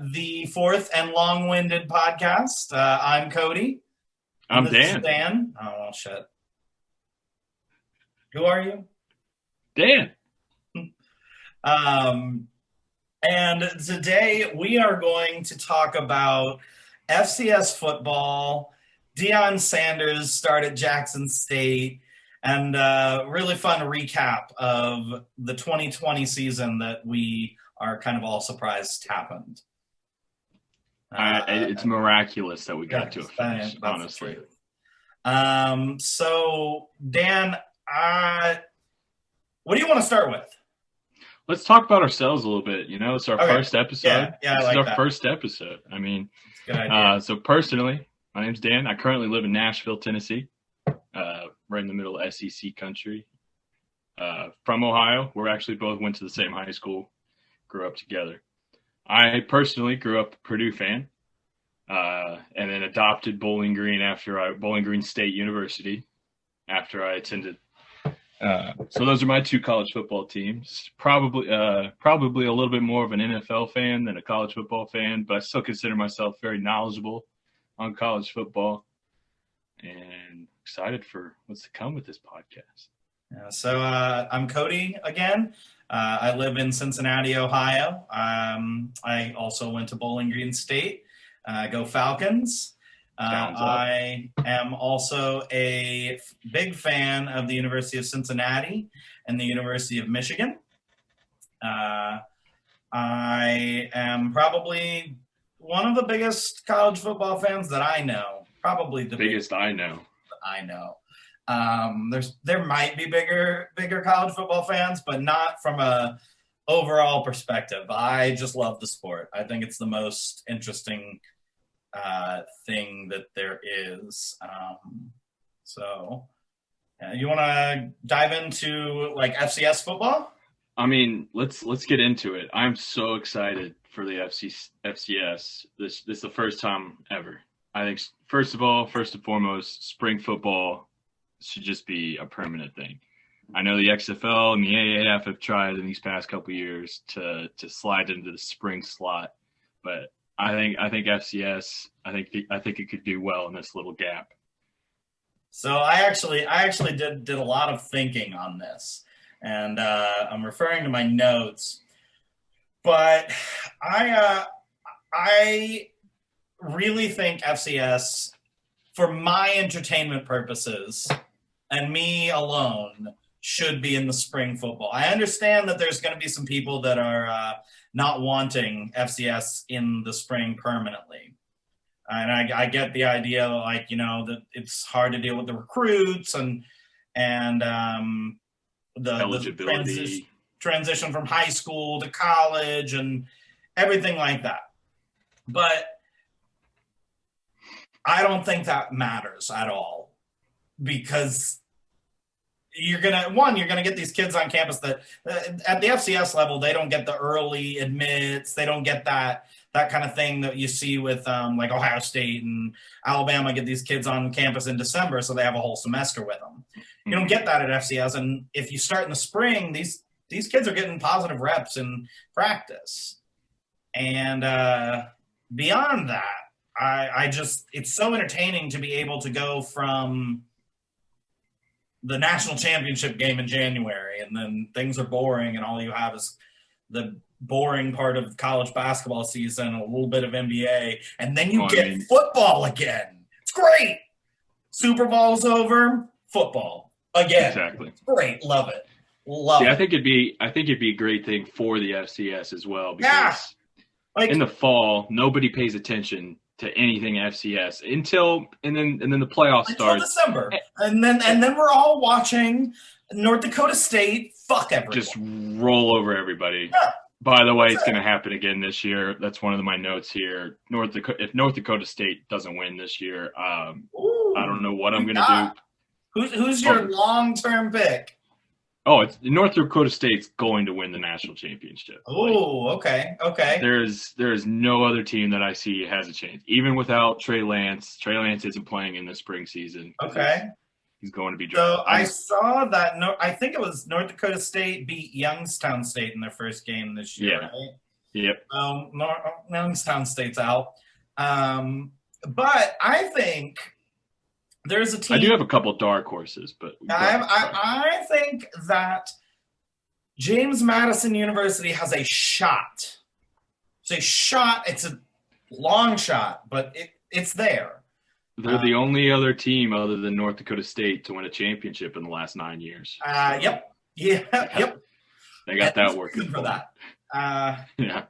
the fourth and long-winded podcast. I'm Cody. I'm This Dan. is Dan. Oh, well, shit. Who are you? Dan. And today we are going to talk about FCS football. Deion Sanders started Jackson State, and really fun recap of the 2020 season that we are kind of all surprised happened. It's miraculous that we got to a finish, that's honestly. So, Dan, what do you want to start with? Let's talk about ourselves a little bit. You know, it's our first episode. Yeah, this I like is our that. first episode. I mean, Good idea. so personally, my name's Dan. I currently live in Nashville, Tennessee, right in the middle of SEC country. From Ohio. We actually both went to the same high school, grew up together. I personally grew up a Purdue fan, and then adopted Bowling Green State University after I attended. So those are my two college football teams. Probably a little bit more of an NFL fan than a college football fan, but I still consider myself very knowledgeable on college football and excited for what's to come with this podcast. Yeah, so I'm Cody again. I live in Cincinnati, Ohio. I also went to Bowling Green State. Go Falcons. I am also a big fan of the University of Cincinnati and the University of Michigan. I am probably one of the biggest college football fans that I know. Probably the biggest I know. There might be bigger college football fans, but not from a overall perspective. I just love the sport. I think it's the most interesting thing that there is. You want to dive into like FCS football? I mean, let's get into it. I'm so excited for the FCS. This is the first time ever. I think first and foremost, spring football should just be a permanent thing. I know the XFL and the AAF have tried in these past couple of years to slide into the spring slot, but I think FCS. I think it could do well in this little gap. So I actually did a lot of thinking on this, and I'm referring to my notes. But I really think FCS, for my entertainment purposes and me alone, should be in the spring football. I understand that there's going to be some people that are not wanting FCS in the spring permanently. And I get the idea, like, you know, that it's hard to deal with the recruits and the eligibility, transition from high school to college and everything like that. But I don't think that matters at all, because you're gonna get these kids on campus that at the FCS level, they don't get the early admits, they don't get that kind of thing that you see with like Ohio State and Alabama get these kids on campus in December, so they have a whole semester with them. You don't get that at FCS, and if you start in the spring, these kids are getting positive reps in practice. And beyond that, it's so entertaining to be able to go from the national championship game in January, and then things are boring, and all you have is the boring part of college basketball season, a little bit of NBA, and then you get football again. It's great. Super Bowl's over, football again. Exactly. It's great. Love it. I think it'd be a great thing for the FCS as well, because in the fall nobody pays attention to anything FCS and then the playoffs start until December, and then we're all watching North Dakota State fuck everyone, just roll over everybody. Yeah. By the way, it's going to happen again this year. That's one of my notes here. If North Dakota State doesn't win this year, I don't know what I'm going to do. Who's your long-term pick? Oh, it's North Dakota State's going to win the national championship. Oh, okay. There is no other team that I see has a chance, even without Trey Lance. Trey Lance isn't playing in the spring season. Okay. He's going to be drafted. So I saw that. I think it was North Dakota State beat Youngstown State in their first game this year. Yeah. Right? Yep. Youngstown State's out. But I think there's a team. I do have a couple dark horses, but I think that James Madison University has a shot. It's a shot. It's a long shot, but it's there. They're the only other team other than North Dakota State to win a championship in the last 9 years. Yep. Yep. They got that working for that. Yeah.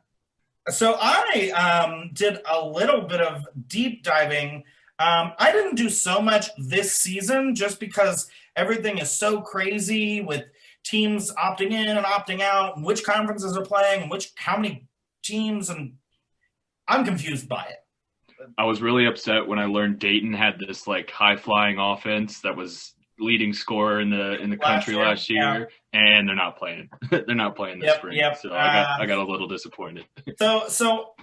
So I did a little bit of deep diving. I didn't do so much this season just because everything is so crazy with teams opting in and opting out, and which conferences are playing, and how many teams, and I'm confused by it. I was really upset when I learned Dayton had this like high flying offense that was leading scorer in the country last year, and they're not playing. They're not playing this spring. Yep. So I got a little disappointed. So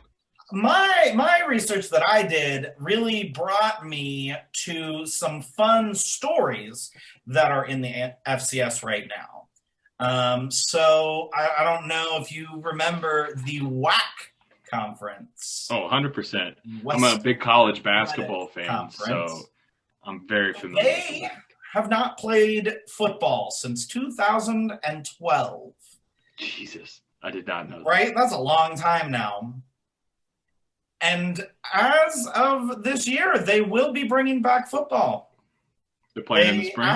my research that I did really brought me to some fun stories that are in the FCS right now. So I don't know if you remember the WAC conference. Oh, 100%. I'm a big college basketball fan, conference. So I'm very familiar. They have not played football since 2012. Jesus, I did not know that. Right? That's a long time now. And as of this year, they will be bringing back football. They're playing in the spring?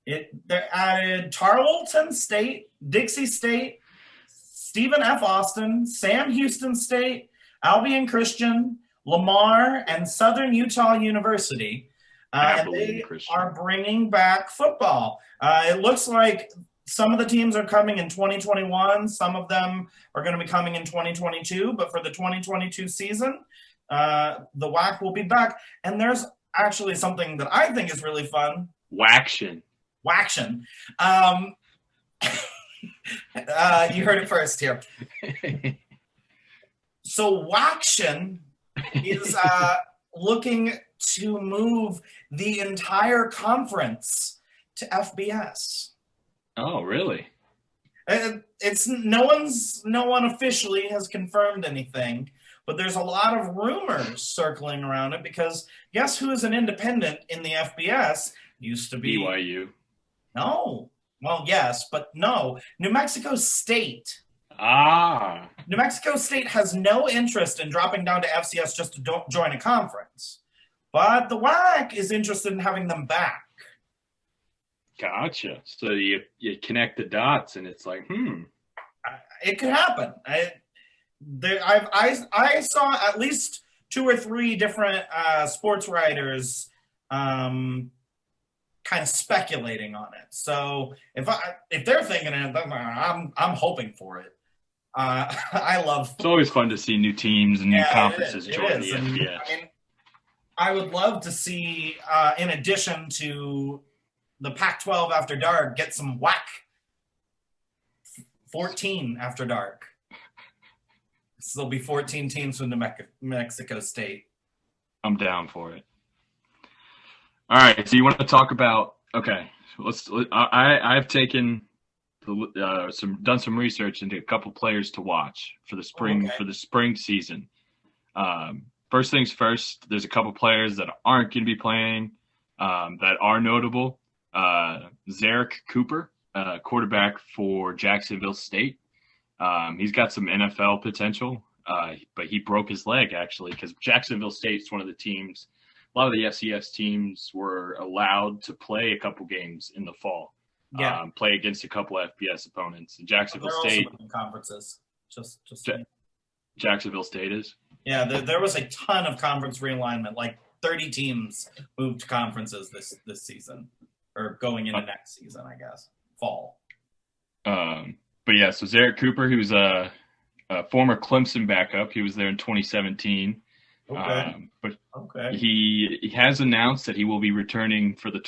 They added Tarleton State, Dixie State, Stephen F. Austin, Sam Houston State, Albion Christian, Lamar, and Southern Utah University. And they are bringing back football. It looks like some of the teams are coming in 2021. Some of them are going to be coming in 2022. But for the 2022 season, the WAC will be back. And there's actually something that I think is really fun. Waction. You heard it first here. So Waction is looking to move the entire conference to FBS. Oh, really? It's no one officially has confirmed anything, but there's a lot of rumors circling around it because guess who is an independent in the FBS? Used to be BYU. No. Well, yes, but no. New Mexico State. New Mexico State has no interest in dropping down to FCS just to join a conference. But the WAC is interested in having them back. Gotcha. So you connect the dots, and it's like, It could happen. I saw at least 2 or 3 different sports writers kind of speculating on it. So if they're thinking it, I'm hoping for it. I love. It's always fun to see new teams and new conferences join the FBS. I would love to see, in addition to the Pac-12 After Dark, get some WAC 14 After Dark. So there'll be 14 teams from New Mexico State. I'm down for it. All right, so you want to talk about? Okay, I've taken done some research into a couple players to watch for the spring season. First things first, there's a couple players that aren't going to be playing that are notable. Zarek Cooper, quarterback for Jacksonville State. He's got some NFL potential, but he broke his leg actually because Jacksonville State's one of the teams. A lot of the FCS teams were allowed to play a couple games in the fall. Play against a couple FBS opponents. And Jacksonville State also conferences. Just Jacksonville State is. Yeah, there was a ton of conference realignment. Like 30 teams moved to conferences this season, or going into next season, I guess, fall. But yeah, so Zarek Cooper, who's a former Clemson backup, he was there in 2017. He has announced that he will be returning for the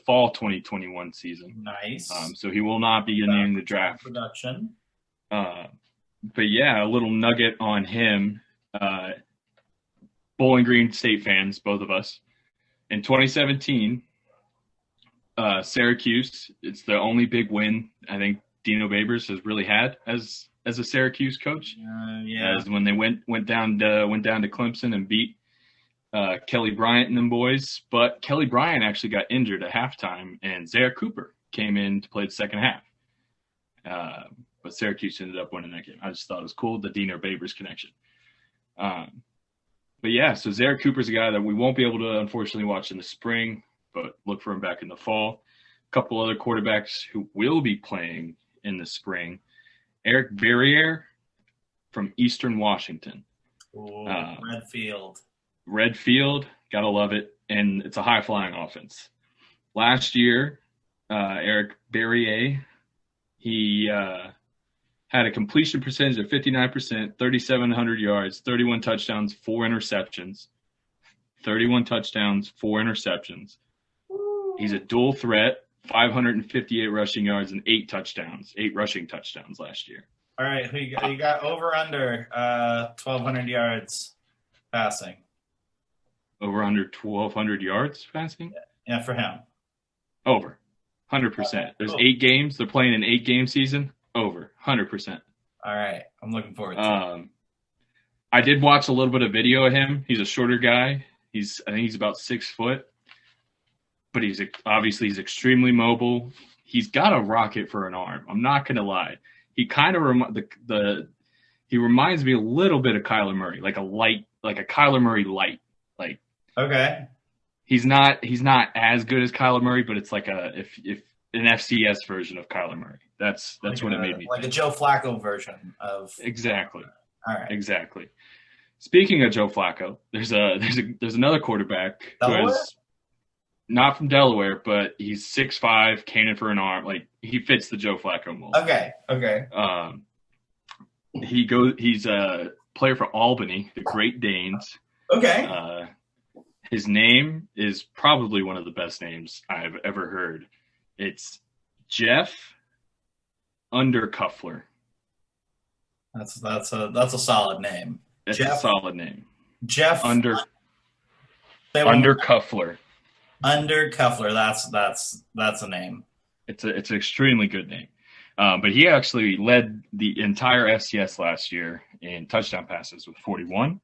fall 2021 season. Nice. So he will not be entering the draft. Production. But yeah, a little nugget on him. Bowling Green State fans, both of us. In 2017, Syracuse, it's the only big win I think Dino Babers has really had as as a Syracuse coach. Yeah. As when they went down to Clemson and beat Kelly Bryant and them boys. But Kelly Bryant actually got injured at halftime, and Zaire Cooper came in to play the second half. But Syracuse ended up winning that game. I just thought it was cool, the Diener Babers connection. But yeah, so Zaire Cooper's a guy that we won't be able to unfortunately watch in the spring, but look for him back in the fall. A couple other quarterbacks who will be playing in the spring. Eric Barriere from Eastern Washington. Ooh, Red Field, gotta love it. And it's a high-flying offense. Last year, Eric Barriere, he had a completion percentage of 59%, 3,700 yards, 31 touchdowns, 4 interceptions. 31 touchdowns, 4 interceptions. He's a dual threat, 558 rushing yards and 8 rushing touchdowns last year. All right, who you got over under 1,200 yards passing? Over under 1,200 yards passing? Yeah, for him. Over, 100%. There's 8 games. They're playing an 8-game season. Over, 100%. All right, I'm looking forward to it. I did watch a little bit of video of him. He's a shorter guy. I think he's about 6 foot, but he's extremely mobile. He's got a rocket for an arm. I'm not gonna lie. He kind of he reminds me a little bit of Kyler Murray, like a Kyler Murray light. Like, okay, he's not as good as Kyler Murray, but it's like if an FCS version of Kyler Murray. That's what it made me like think. A Joe Flacco version of exactly. All right, exactly. Speaking of Joe Flacco, there's another quarterback who is not from Delaware, but he's 6'5", cannon for an arm. Like, he fits the Joe Flacco mold. Okay. He's a player for Albany, the Great Danes. Okay. His name is probably one of the best names I've ever heard. It's Jeff Undercuffler. That's a solid name. It's a solid name. Jeff Undercuffler. Undercuffler. That's a name. It's an extremely good name. But he actually led the entire FCS last year in touchdown passes with 41.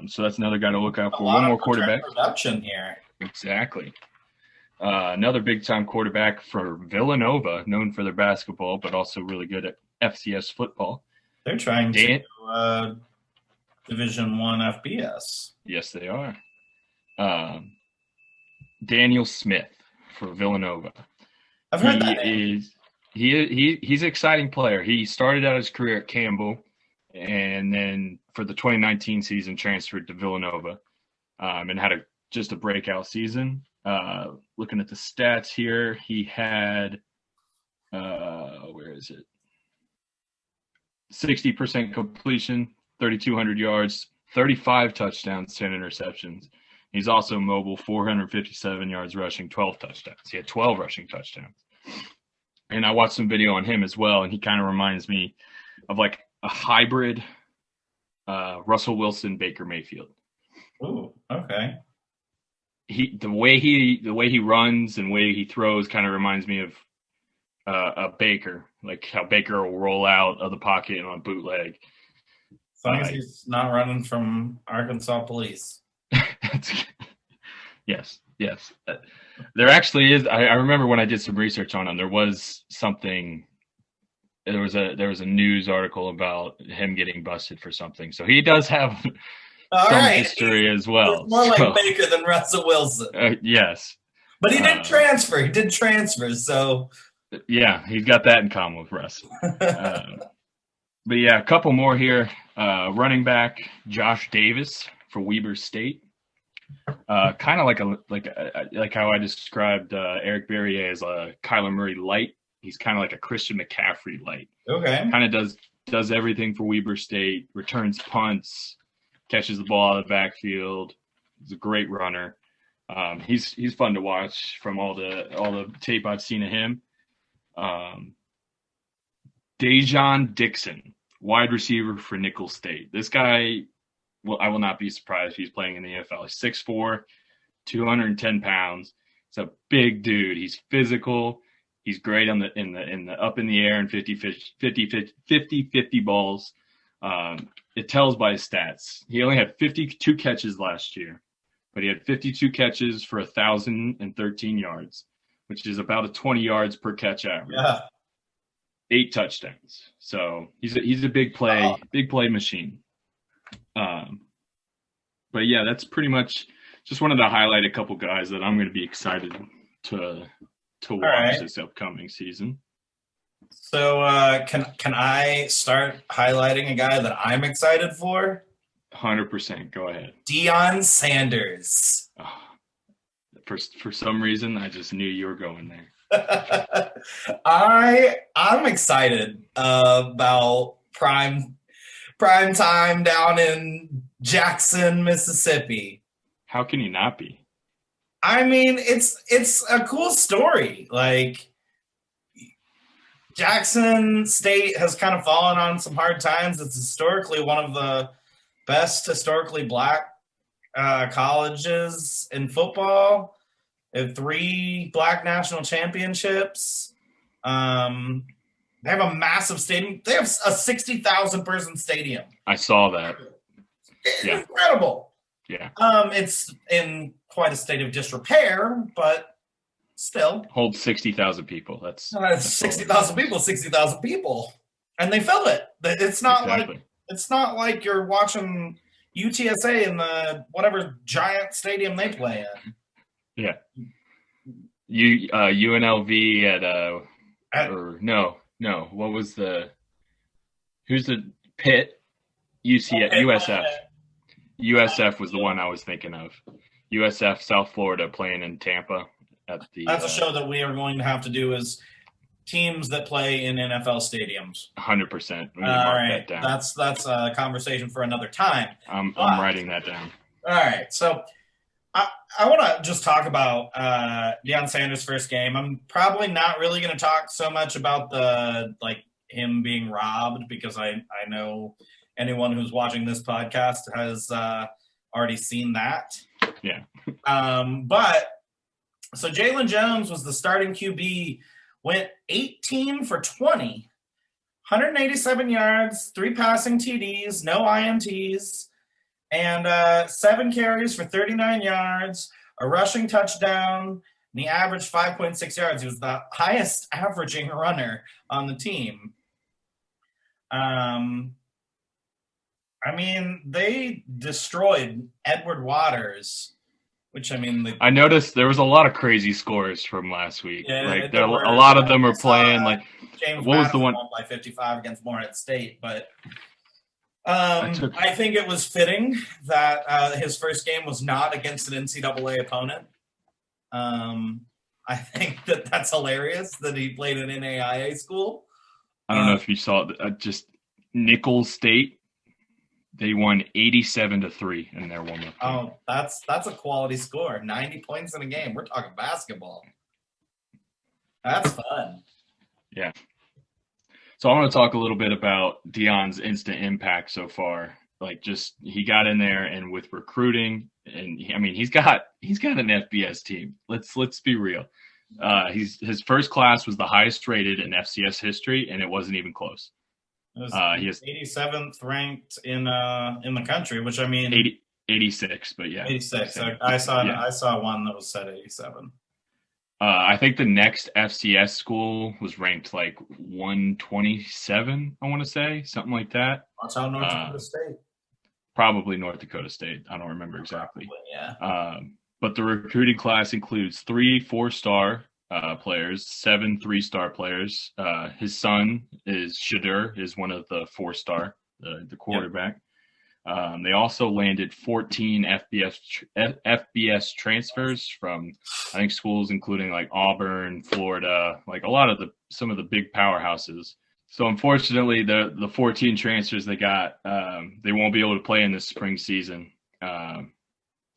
So that's another guy to look out for. One more quarterback. Production here. Exactly. Another big-time quarterback for Villanova, known for their basketball, but also really good at FCS football. They're trying to Division I FBS. Yes, they are. Daniel Smith for Villanova. I've heard that name. He's an exciting player. He started out his career at Campbell, and then for the 2019 season transferred to Villanova, and had just a breakout season. Looking at the stats here, he had where is it? 60% completion, 3,200 yards, 35 touchdowns, 10 interceptions. He's also mobile, 457 yards rushing, 12 touchdowns. He had 12 rushing touchdowns. And I watched some video on him as well, and he kind of reminds me of like a hybrid Russell Wilson, Baker Mayfield. Ooh, okay. The way he runs and way he throws kind of reminds me of a Baker, like how Baker will roll out of the pocket on a bootleg. As long as he's not running from Arkansas police. Yes. There actually is. I remember when I did some research on him, there was something. There was a news article about him getting busted for something. So he does have some history as well. He's more like Baker than Russell Wilson. Yes. But he did transfer. He did transfer. So yeah, he's got that in common with Russ. But yeah, a couple more here. Running back Josh Davis for Weber State. Kind of like how I described Eric Barriere as a Kyler Murray light. He's kind of like a Christian McCaffrey light. Okay. Kind of does everything for Weber State. Returns punts, catches the ball out of the backfield. He's a great runner. He's fun to watch from all the tape I've seen of him. Dejon Dixon, wide receiver for Nicholls State. This guy, well, I will not be surprised if he's playing in the NFL. He's 6'4", 210 pounds. He's a big dude. He's physical, He's great on the up in the air and 50 balls. It tells by his stats. He only had 52 catches last year, but he had 52 catches for 1,013 yards, which is about a 20 yards per catch average. Yeah. 8 touchdowns. So he's a big play machine. But yeah, that's pretty much just wanted to highlight a couple guys that I'm going to be excited to watch this upcoming season. So can I start highlighting a guy that I'm excited for? 100%. Go ahead. Deion Sanders. Oh, for some reason, I just knew you were going there. I'm excited about prime time down in Jackson, Mississippi. How can you not be? I mean, it's a cool story. Like, Jackson State has kind of fallen on some hard times. It's historically one of the best historically black colleges in football. They have 3 black national championships. They have a massive stadium. They have a 60,000 person stadium. I saw that. It's incredible. Yeah. It's in quite a state of disrepair, but still. Holds 60,000 people. That's 60,000 people, 60,000 people. And they fill it. It's not like you're watching UTSA in the whatever giant stadium they play in. Yeah. UNLV who's the Pitt? USF. USF was the one I was thinking of. USF South Florida playing in Tampa That's a show that we are going to have to do is teams that play in NFL stadiums. 100%. All right. That down. That's a conversation for another time. I'm writing that down. All right. So I want to just talk about Deion Sanders' first game. I'm probably not really going to talk so much about him being robbed because I know anyone who's watching this podcast has already seen that. Yeah. But so Jalen Jones was the starting QB, went 18 for 20, 187 yards, 3 passing TDs, no INTs, and 7 carries for 39 yards, a rushing touchdown, and he averaged 5.6 yards. He was the highest averaging runner on the team. I mean, they destroyed Edward Waters, which, I mean... I noticed there was a lot of crazy scores from last week. Yeah, a lot of them were playing, James what was the one? Won by 55 against Morehead State, but I think it was fitting that his first game was not against an NCAA opponent. I think that's hilarious that he played an NAIA school. I don't know if you saw just Nicholls State. They won 87-3 in their warm-up game. Oh, that's a quality score. 90 points in a game. We're talking basketball. That's fun. Yeah. So I want to talk a little bit about Deion's instant impact so far. He got in there and with recruiting, and he's got an FBS team. Let's be real. His first class was the highest rated in FCS history, and it wasn't even close. He is 87th ranked in the country, which 86, but yeah, 86. I saw one that was set 87. I think the next FCS school was ranked 127. I want to say something like that. That's how North Dakota State. Probably North Dakota State. I don't remember exactly. Probably, yeah. But the recruiting class includes 3 4-star players, 7 3-star players. His son is Shadur, is one of the 4-star, the quarterback. Yep. They also landed 14 FBS transfers from, I think, schools including Auburn, Florida, some of the big powerhouses. So unfortunately, the 14 transfers they got, they won't be able to play in this spring season.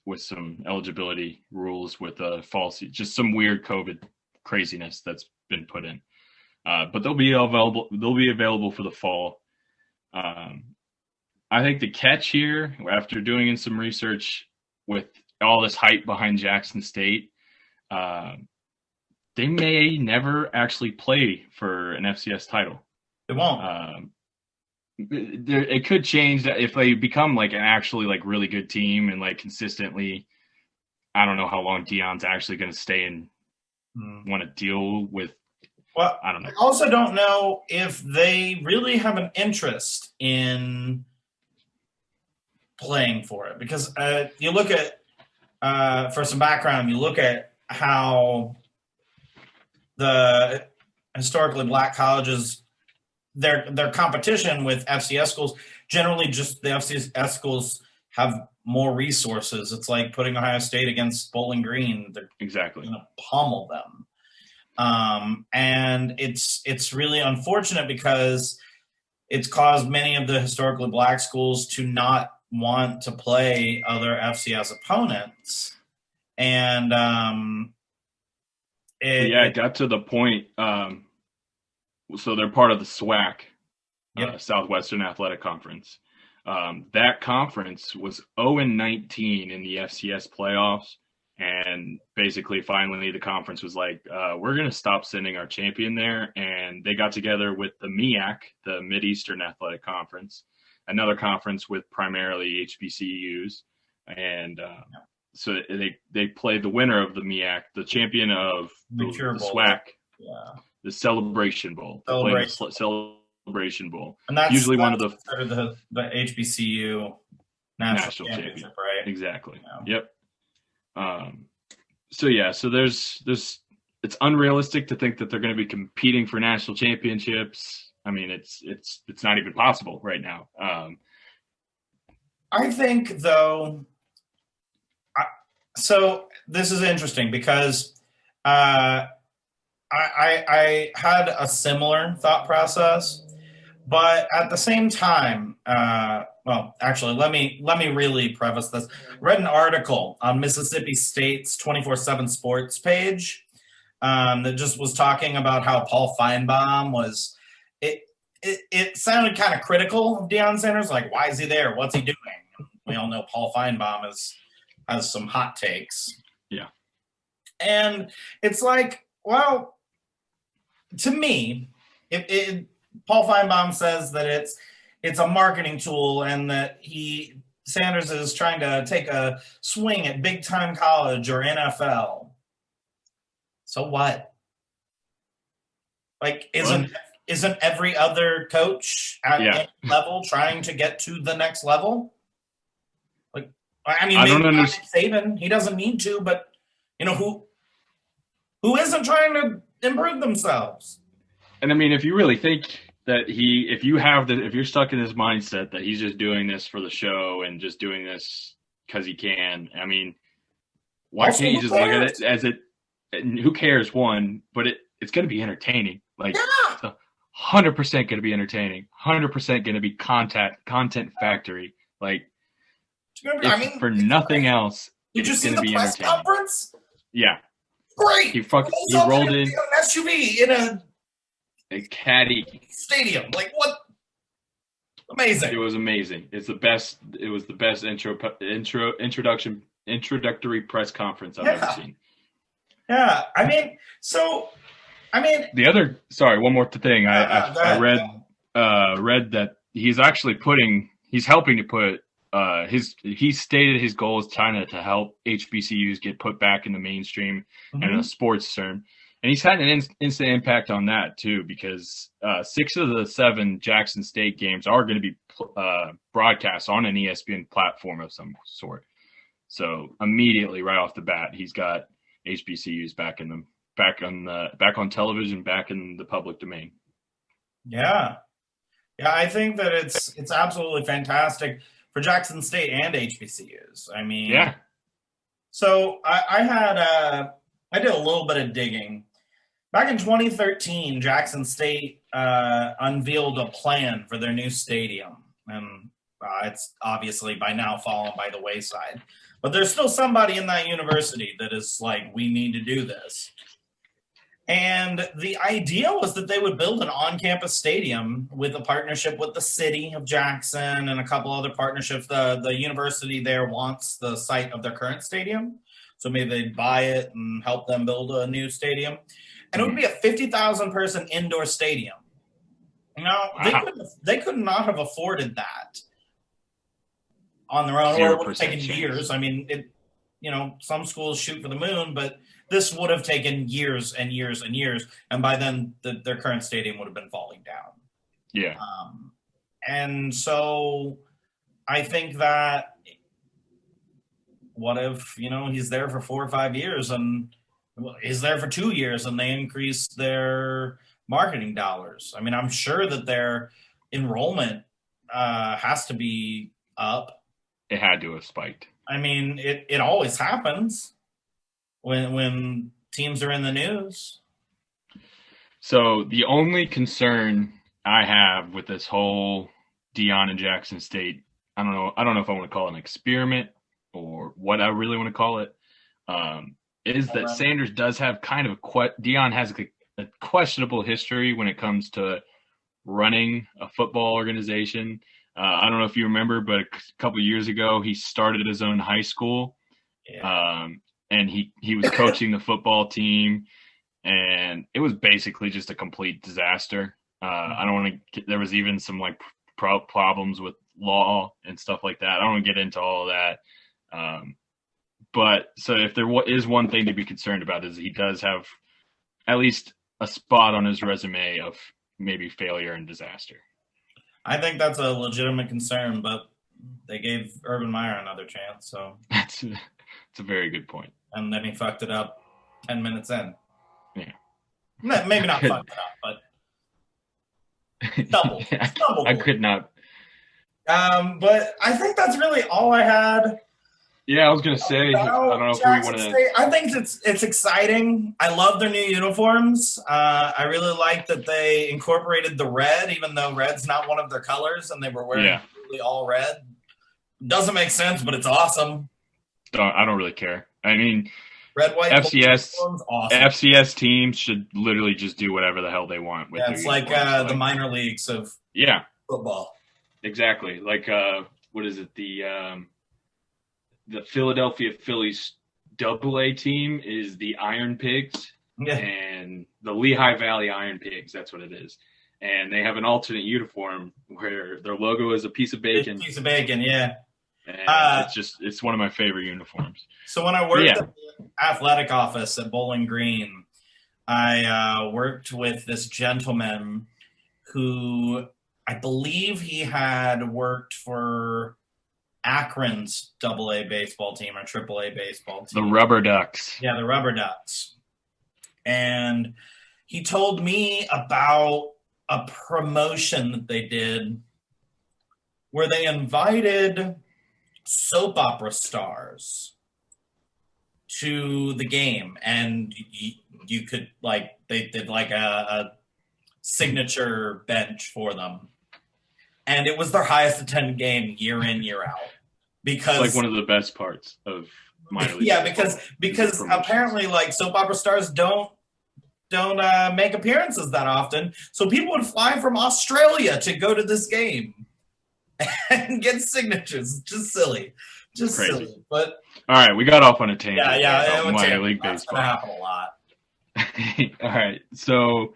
With some eligibility rules with just some weird COVID craziness that's been put in. But they'll be available for the fall. I think the catch here, after doing some research with all this hype behind Jackson State, they may never actually play for an FCS title. It won't. It could change that if they become like an actually like really good team and like consistently. I don't know how long Deion's actually going to stay and want to deal with. Well, I don't know. I also don't know if they really have an interest in playing for it, because you look at, for some background, you look at how the historically black colleges, their competition with FCS schools, generally just the FCS schools have more resources. It's like putting Ohio State against Bowling Green. They're exactly going to pummel them. And it's really unfortunate because it's caused many of the historically black schools to not want to play other FCS opponents. And it got to the point. So they're part of the SWAC, Yep. Southwestern Athletic Conference. That conference was 0-19 in the FCS playoffs. And basically, finally, the conference was like, we're going to stop sending our champion there. And they got together with the MEAC, the Mid-Eastern Athletic Conference, another conference with primarily HBCUs. And so they played the winner of the MEAC, the champion of the SWAC, the Celebration Bowl. Celebration Bowl. And that's usually one of the HBCU national championship, right? Exactly. Yeah. Yep. So there's it's unrealistic to think that they're going to be competing for national championships. I mean, it's not even possible right now. I think though, so this is interesting because I had a similar thought process, but at the same time, well, actually, let me really preface this. I read an article on Mississippi State's 24/7 Sports page that just was talking about how Paul Feinbaum was. It sounded kind of critical of Deion Sanders, like, why is he there? What's he doing? We all know Paul Feinbaum has some hot takes. Yeah, and it's like, well, to me, Paul Feinbaum says that it's a marketing tool and that Sanders is trying to take a swing at big time college or NFL. So what? Like, isn't every other coach at any level trying to get to the next level? Like, I mean, maybe not Saban, he doesn't need to, but who isn't trying to improve themselves? And I mean, if you really think that if you're stuck in this mindset that he's just doing this for the show and just doing this because he can, I mean, why can't you just look at it as who cares, one, but it's going to be entertaining. Like, it's 100% going to be entertaining, 100% going to be content factory. Like, for nothing else, did you see the press conference? Yeah. Great. He rolled in an SUV in a caddy stadium. Like, what? Amazing. It was amazing. It was the best introductory press conference I've ever seen. Yeah. One more thing. I read that he's helping to put he stated his goal is China to help HBCUs get put back in the mainstream and in a sports term. And he's had an instant impact on that too, because 6 of the 7 Jackson State games are going to be broadcast on an ESPN platform of some sort. So immediately, right off the bat, he's got HBCUs back on television, back in the public domain. Yeah, I think that it's absolutely fantastic for Jackson State and HBCUs. I mean, yeah. So I did a little bit of digging. Back in 2013, Jackson State unveiled a plan for their new stadium. And it's obviously by now fallen by the wayside. But there's still somebody in that university that is like, we need to do this. And the idea was that they would build an on-campus stadium with a partnership with the city of Jackson and a couple other partnerships. The university there wants the site of their current stadium. So maybe they'd buy it and help them build a new stadium. And it would Mhm. be a 50,000 person indoor stadium. Now, Wow. they could not have afforded that on their own, or it would have 0% taken chance. years. I mean, some schools shoot for the moon, but this would have taken years and years and years. And by then, their current stadium would have been falling down. Yeah. And so I think that what if, he's there for 4 or 5 years and he's there for 2 years and they increase their marketing dollars. I mean, I'm sure that their enrollment has to be up. It had to have spiked. I mean, it always happens when teams are in the news. So the only concern I have with this whole Deion and Jackson State, I don't know if I want to call it an experiment or what I really want to call it, is that Sanders does have kind of Deion has a questionable history when it comes to running a football organization. I don't know if you remember, but a couple of years ago, he started his own high school, and he was coaching the football team, and it was basically just a complete disaster. I don't want to. There was even some like problems with law and stuff like that. I don't want to get into all of that. But so if there is one thing to be concerned about is he does have at least a spot on his resume of maybe failure and disaster. I think that's a legitimate concern, but they gave Urban Meyer another chance. So that's a very good point. And then he fucked it up 10 minutes in. Yeah. Maybe not fucked it up, but stumbled. I could not. But I think that's really all I had. Yeah, I was gonna say. I don't know if we want to. I think it's exciting. I love their new uniforms. I really like that they incorporated the red, even though red's not one of their colors, and they were wearing really all red. Doesn't make sense, but it's awesome. I don't really care. I mean, red, white, FCS awesome. FCS teams should literally just do whatever the hell they want with. Yeah, it's like the minor leagues of football. Exactly. Like what is it? The Philadelphia Phillies AA team is the Iron Pigs, and the Lehigh Valley Iron Pigs. That's what it is. And they have an alternate uniform where their logo is a piece of bacon. A piece of bacon, yeah. And it's one of my favorite uniforms. So when I worked at the athletic office at Bowling Green, I worked with this gentleman who I believe he had worked for Akron's AA baseball team or AAA baseball team. The Rubber Ducks. Yeah, the Rubber Ducks. And he told me about a promotion that they did where they invited soap opera stars to the game, and you could they did like a signature bench for them. And it was their highest attended game year in, year out. Because it's like one of the best parts of minor league. Yeah, because apparently soap opera stars don't make appearances that often. So people would fly from Australia to go to this game and get signatures. Just silly. Just crazy. Silly. But all right, we got off on a tangent. Minor league baseball. That's gonna happen a lot. All right, so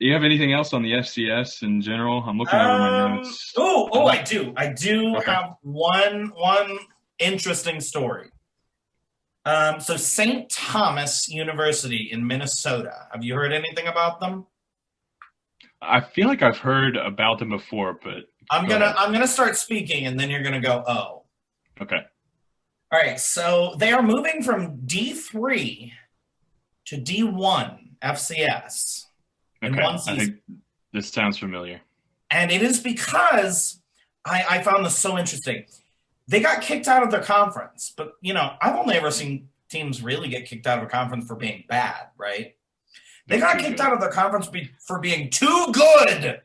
do you have anything else on the FCS in general? I'm looking over my notes. I do. I do have one interesting story. So St. Thomas University in Minnesota. Have you heard anything about them? I feel like I've heard about them before, but I'm gonna start speaking, and then you're gonna go, oh. Okay. All right. So they are moving from D3 to D1 FCS. In one season. I think this sounds familiar. And it is because I found this so interesting. They got kicked out of their conference, but I've only ever seen teams really get kicked out of a conference for being bad, right? They got kicked out of their conference for being too good.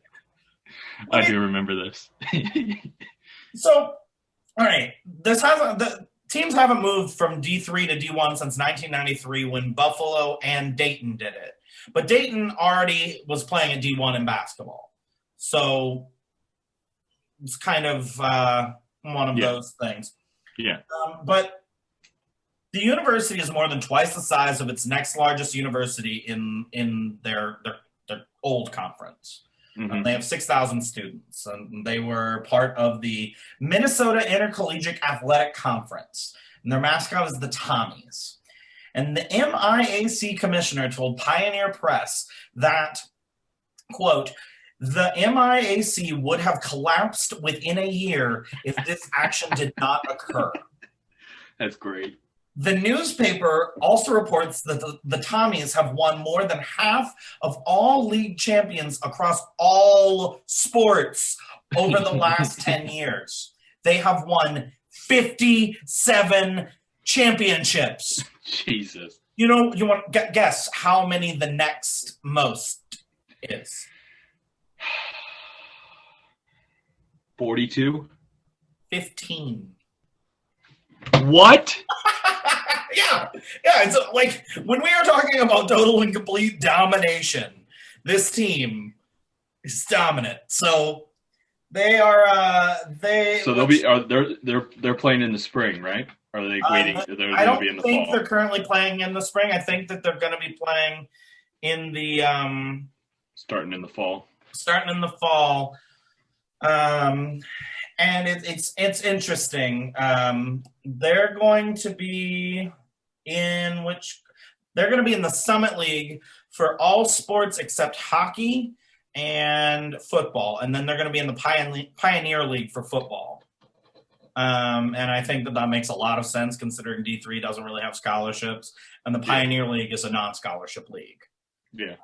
I do remember this. So, all right, the teams haven't moved from D3 to D1 since 1993 when Buffalo and Dayton did it. But Dayton already was playing at D1 in basketball. So it's kind of one of those things. Yeah. But The university is more than twice the size of its next largest university in their old conference. Mm-hmm. They have 6,000 students, and they were part of the Minnesota Intercollegiate Athletic Conference. And their mascot is the Tommies. And the MIAC commissioner told Pioneer Press that, quote, the MIAC would have collapsed within a year if this action did not occur. That's great. The newspaper also reports that the Tommies have won more than half of all league champions across all sports over the last 10 years. They have won 57 championships. Jesus. You want to guess how many the next most is? 42? 15. What? Yeah. It's like when we are talking about total and complete domination, this team is dominant. So they are. They're playing in the spring, right? Or are they waiting? They're I going to don't be in the think fall. they're currently playing in the spring. I think that they're going to be playing in the starting in the fall. And it's interesting. They're going to be in the Summit League for all sports except hockey and football, and then they're going to be in the Pioneer League for football. And I think that makes a lot of sense considering D3 doesn't really have scholarships, and the Pioneer League is a non-scholarship league. Yeah.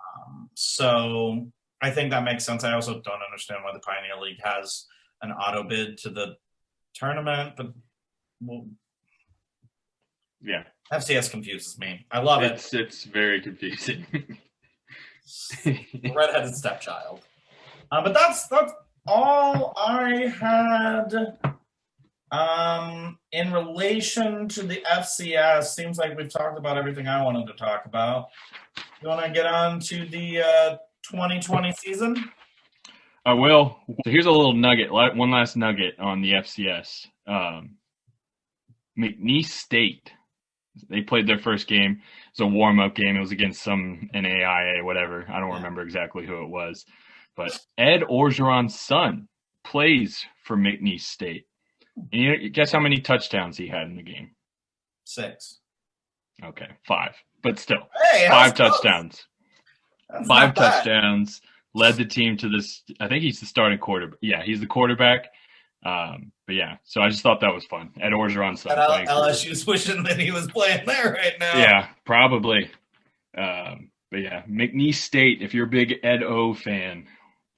So I think that makes sense. I also don't understand why the Pioneer League has an auto bid to the tournament, but FCS confuses me. I love it. It's very confusing. Redheaded stepchild. But that's all I had in relation to the FCS. Seems like we've talked about everything I wanted to talk about. You want to get on to the 2020 season? I will. So here's a little nugget, one last nugget on the FCS. Mcneese State, they played their first game. It was a warm-up game. It was against some NAIA, whatever. I don't remember exactly who it was. But Ed Orgeron's son plays for Mcneese State. And you guess how many touchdowns he had in the game? 6. Okay, 5. But still, hey, 5 touchdowns. That's 5 touchdowns. Led the team to this. I think he's the starting quarterback. Yeah, he's the quarterback. But yeah, so I just thought that was fun. Ed Orgeron's son. LSU's wishing that he was playing there right now. Yeah, probably. But yeah, Mcneese State. If you're a big Ed O fan,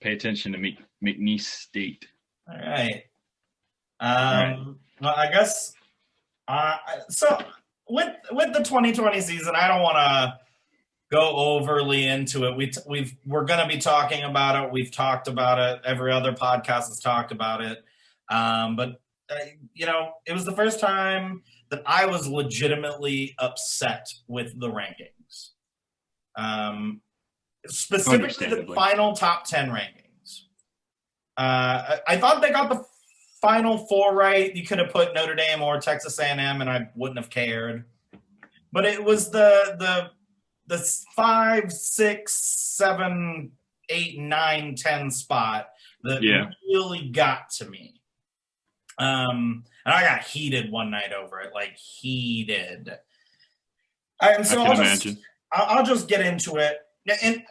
pay attention to Mcneese State. All right. Well, I guess. So with the 2020 season, I don't want to go overly into it. We're going to be talking about it. We've talked about it. Every other podcast has talked about it. But it was the first time that I was legitimately upset with the rankings. Specifically the final top 10 rankings. I thought they got the final 4 right. You could have put Notre Dame or Texas A&M and I wouldn't have cared. But it was the 5, 6, 7, 8, 9, 10 spot that really got to me. And I got heated one night over it, like heated. And so I'll just get into it. And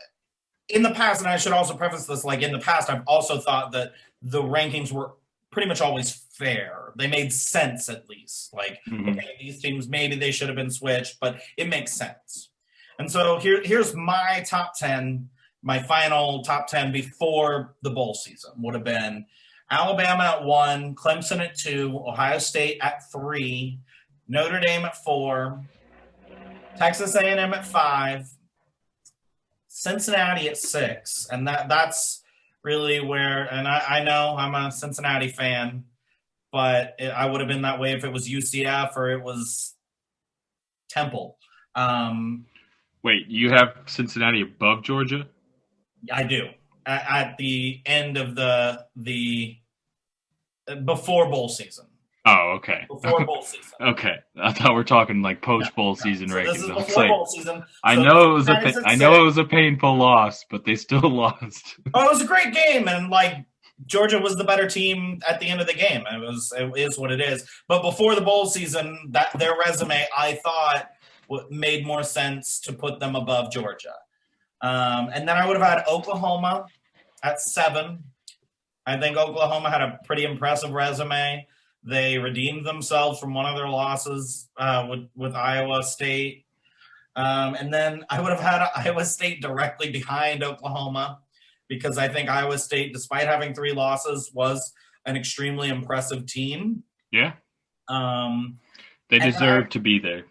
in the past, and I should also preface this, like in the past, I've also thought that the rankings were pretty much always fair. They made sense at least. Like, okay, these teams, maybe they should have been switched, but it makes sense. And so here's my top 10, my final top 10 before the bowl season would have been Alabama at 1, Clemson at 2, Ohio State at 3, Notre Dame at 4, Texas A&M at 5, Cincinnati at 6, and that's really where. And I know I'm a Cincinnati fan, but I would have been that way if it was UCF or it was Temple. Wait, you have Cincinnati above Georgia? I do. At the end of the before bowl season. Oh, okay. before bowl season. Okay. I thought we're talking like post bowl No. season So this rankings. is I was before like, bowl season. I So know it was Cincinnati's at I 6. know it was a painful loss, but they still lost. Oh, it was a great game, and like Georgia was the better team at the end of the game. It is what it is. But before the bowl season, that their resume, I thought, made more sense to put them above Georgia. And then I would have had Oklahoma at 7. I think Oklahoma had a pretty impressive resume. They redeemed themselves from one of their losses with Iowa State. And then I would have had Iowa State directly behind Oklahoma because I think Iowa State, despite having 3 losses, was an extremely impressive team. Yeah. They deserve to be there.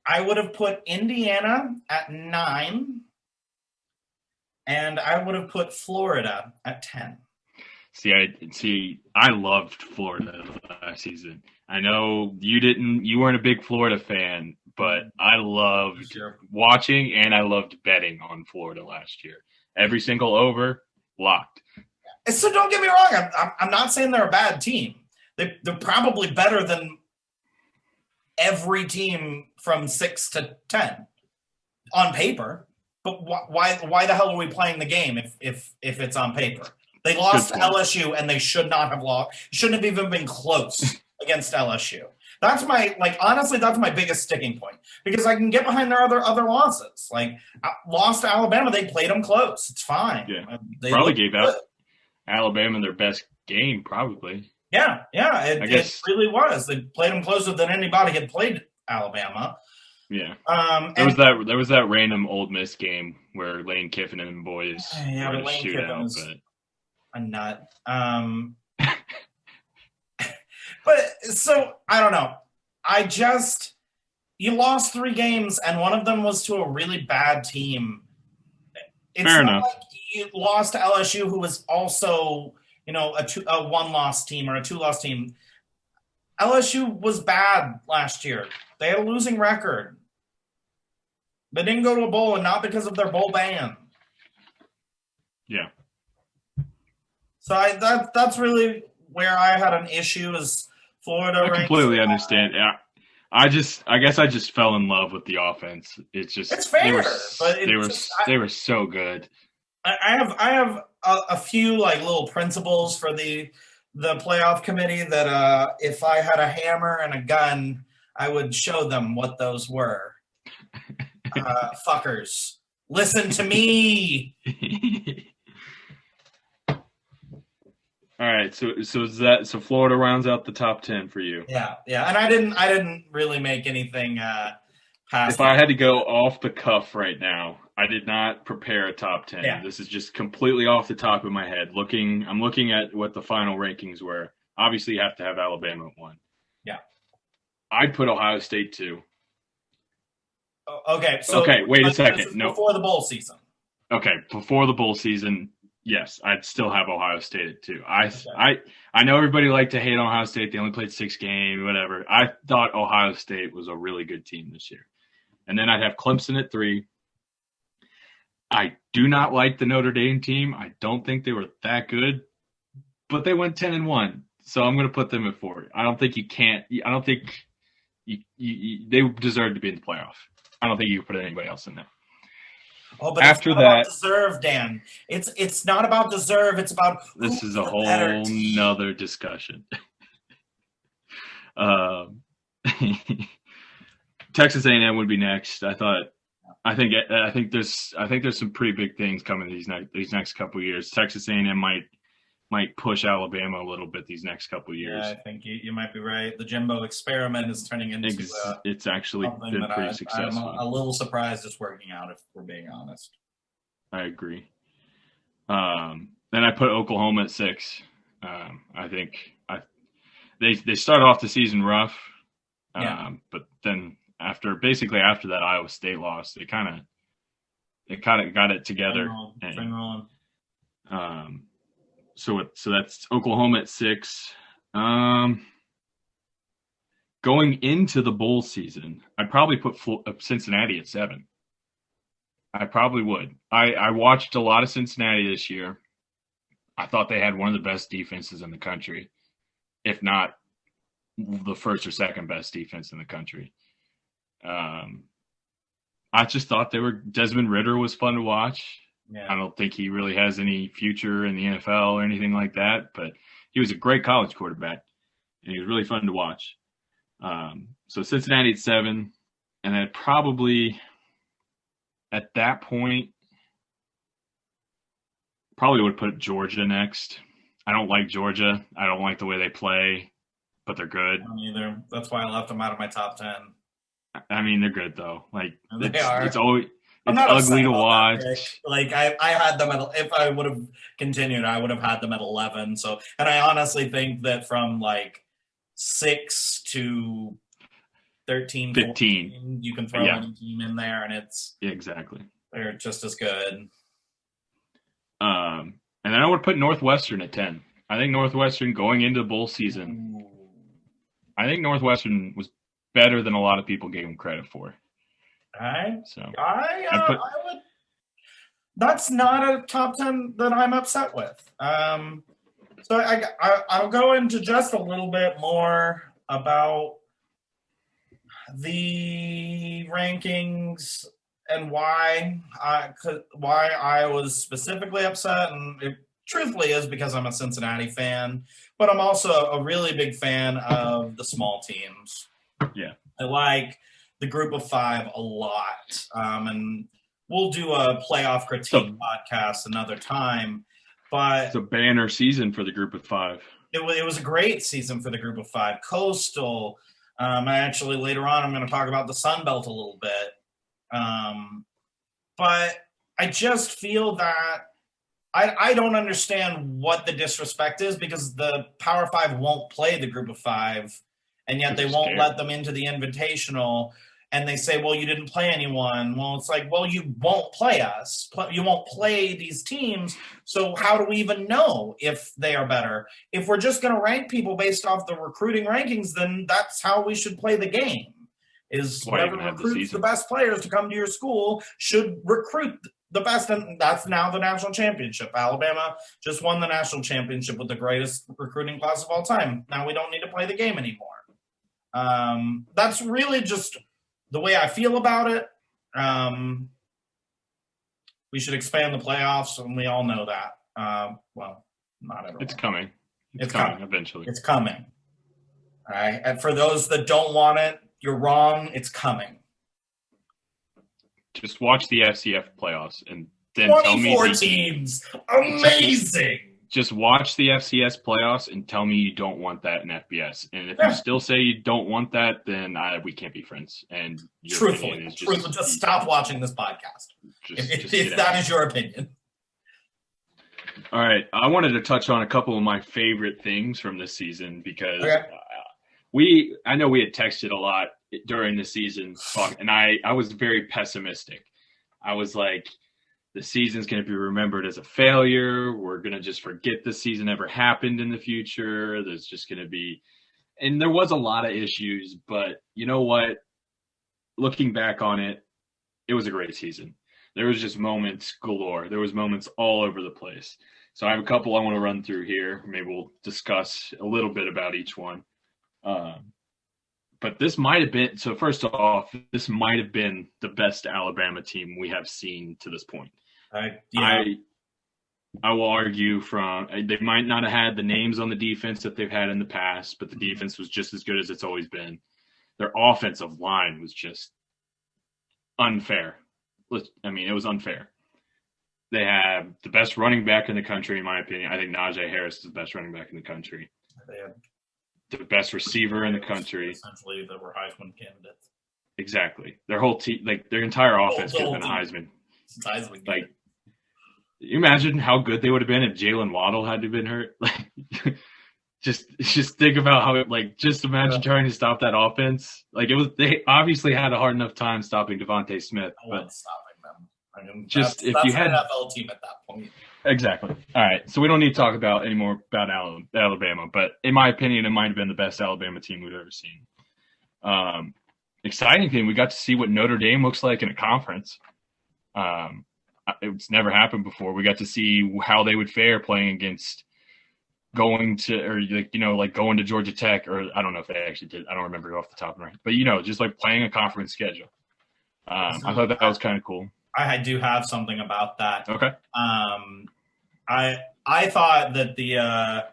I would have put Indiana at 9, and I would have put Florida at 10. I loved Florida last season. I know you weren't a big Florida fan, but I loved watching and I loved betting on Florida last year. Every single over, locked. So don't get me wrong. I'm not saying they're a bad team. They're probably better than every team from 6 to 10 on paper. But why the hell are we playing the game if it's on paper? They lost to LSU, and they should not have lost. Shouldn't have even been close against LSU. That's honestly, that's my biggest sticking point because I can get behind their other losses. Like lost to Alabama, they played them close. It's fine. Yeah, they probably gave out Alabama their best game. Probably. Yeah, it really was. They played them closer than anybody had played Alabama. Yeah. There was that random Ole Miss game where Lane Kiffin and boys were in a shootout, but a nut. But so I don't know. You lost 3 games and one of them was to a really bad team. It's Fair not enough. like you lost to LSU, who was also, a 1-loss team or a 2-loss team. LSU was bad last year. They had a losing record. They didn't go to a bowl, and not because of their bowl ban. Yeah. So that's really where I had an issue is Florida. I completely understand. Yeah. I guess I just fell in love with the offense. It's fair, they were so good. I have a few like little principles for the playoff committee that if I had a hammer and a gun, I would show them what those were. Fuckers, listen to me. All right, so Florida rounds out the top 10 for you. Yeah, and I didn't really make anything past. If I had to go off the cuff right now, I did not prepare a top 10. Yeah. This is just completely off the top of my head. I'm looking at what the final rankings were. Obviously, you have to have Alabama at 1. Yeah, I'd put Ohio State 2. Okay, so wait a second. No, before the bowl season. Okay, before the bowl season. Yes, I'd still have Ohio State at 2. I know everybody liked to hate on Ohio State. They only played 6 games, whatever. I thought Ohio State was a really good team this year. And then I'd have Clemson at 3. I do not like the Notre Dame team. I don't think they were that good, but they went 10-1. So I'm going to put them at 4. I don't think they deserve to be in the playoff. I don't think you can put anybody else in there. Oh, but after it's not that, about deserve, Dan. It's not about deserve. It's about this is a whole nother discussion. Texas A&M would be next. I think there's some pretty big things coming these next couple of years. Texas A&M might push Alabama a little bit these next couple of years. Yeah, I think you might be right. The Jimbo experiment is turning into it's actually been pretty successful. I'm a little surprised it's working out, if we're being honest. I agree. Then I put Oklahoma at 6. I think they started off the season rough, but then after that Iowa State loss, they kind of got it together. So that's Oklahoma at 6. Going into the bowl season, I'd probably put Cincinnati at 7. I probably would. I watched a lot of Cincinnati this year. I thought they had one of the best defenses in the country, if not the first or second best defense in the country. I just thought Desmond Ridder was fun to watch. Yeah. I don't think he really has any future in the NFL or anything like that, but he was a great college quarterback, and he was really fun to watch. So Cincinnati at 7, and then probably at that point, probably would put Georgia next. I don't like Georgia. I don't like the way they play, but they're good. I don't either. That's why I left them out of my top 10. I mean, they're good though. Like they are. It's always ugly to watch. Like I had them if I would have continued, I would have had them at 11. So, and I honestly think that from like 6 to 13, 15, 14, you can throw any team in there, and exactly. They're just as good. And then I would put Northwestern at 10. I think Northwestern going into the bowl season. Ooh. I think Northwestern was better than a lot of people gave them credit for. I would. That's not a top 10 that I'm upset with. So I'll go into just a little bit more about the rankings and why I was specifically upset, and it truthfully is because I'm a Cincinnati fan, but I'm also a really big fan of the small teams. Yeah. I like the group of 5 a lot. And we'll do a playoff critique podcast another time. But it's a banner season for the group of 5. It was a great season for the group of 5. Coastal. Actually, later on, I'm going to talk about the Sun Belt a little bit. But I just feel that I don't understand what the disrespect is, because the Power 5 won't play the group of 5. And yet they won't let them into the invitational, and they say, well, you didn't play anyone. Well, it's like, well, you won't play us. You won't play these teams. So how do we even know if they are better? If we're just going to rank people based off the recruiting rankings, then that's how we should play the game. Is whoever recruits the best players to come to your school should recruit the best. And that's now the national championship. Alabama just won the national championship with the greatest recruiting class of all time. Now we don't need to play the game anymore. That's really just the way I feel about it. We should expand the playoffs, and we all know that. Well, not everyone. It's coming. It's coming eventually. It's coming. All right. And for those that don't want it, you're wrong. It's coming. Just watch the FCS playoffs and then 24 tell me teams. Amazing. Just watch the FCS playoffs and tell me you don't want that in FBS. And if you still say you don't want that, then we can't be friends. And truthfully, just stop watching this podcast. If that is your opinion. All right. I wanted to touch on a couple of my favorite things from this season, because I know we had texted a lot during the season, and I was very pessimistic. I was like, the season's going to be remembered as a failure. We're going to just forget the season ever happened in the future. There's just going to be – and there was a lot of issues, but you know what? Looking back on it, it was a great season. There was just moments galore. There was moments all over the place. So I have a couple I want to run through here. Maybe we'll discuss a little bit about each one. But this might have been – so first off, this might have been the best Alabama team we have seen to this point. I will argue they might not have had the names on the defense that they've had in the past, but the defense was just as good as it's always been. Their offensive line was just unfair. I mean, it was unfair. They have the best running back in the country, in my opinion. I think Najee Harris is the best running back in the country. They had the best receiver in the country. Essentially, they were Heisman candidates. Exactly. Their whole team, like their entire offense could have been a Heisman. Like, you imagine how good they would have been if Jalen Waddle had to have been hurt. Like, just think about how just imagine trying to stop that offense. Like, they obviously had a hard enough time stopping Devontae Smith. But stopping them. I mean, just if you had an NFL team at that point. Exactly. All right. So we don't need to talk about anymore about Alabama, but in my opinion, it might have been the best Alabama team we've ever seen. Exciting thing, we got to see what Notre Dame looks like in a conference. It's never happened before. We got to see how they would fare playing against going to, or like going to Georgia Tech, or I don't know if they actually did. I don't remember off the top of my head, but just like playing a conference schedule. I thought that was kind of cool. I do have something about that. Okay. I thought that the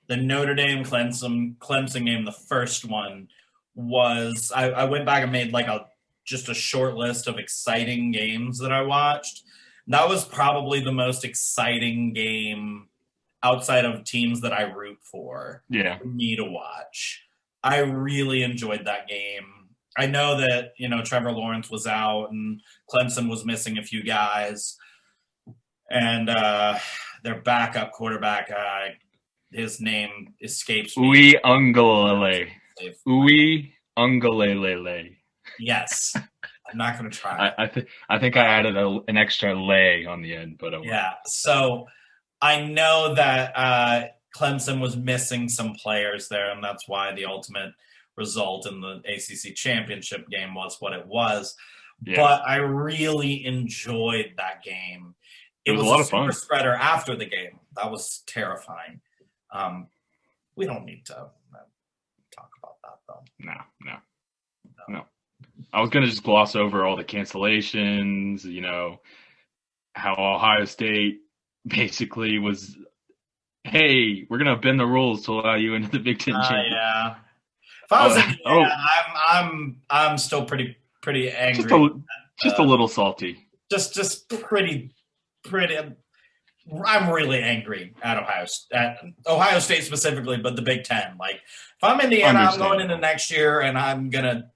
Notre Dame Clemson game, the first one, was I went back and made like just a short list of exciting games that I watched. That was probably the most exciting game outside of teams that I root for. Yeah. For me to watch. I really enjoyed that game. I know that, Trevor Lawrence was out and Clemson was missing a few guys. And their backup quarterback, his name escapes me. Uwe Ungalele. Yes. I'm not going to try. I think I added an extra lay on the end, but yeah. So I know that Clemson was missing some players there, and that's why the ultimate result in the ACC championship game was what it was. Yeah. But I really enjoyed that game. It was a lot of fun. Super spreader after the game. That was terrifying. We don't need to talk about that, though. No. I was going to just gloss over all the cancellations, how Ohio State basically was, hey, we're going to bend the rules to allow you into the Big Ten championship. Yeah. If I was I'm still pretty angry. Just a little salty. Just pretty. I'm really angry at Ohio State specifically, but the Big Ten. Like, if I'm Indiana, I'm going into next year, and I'm gonna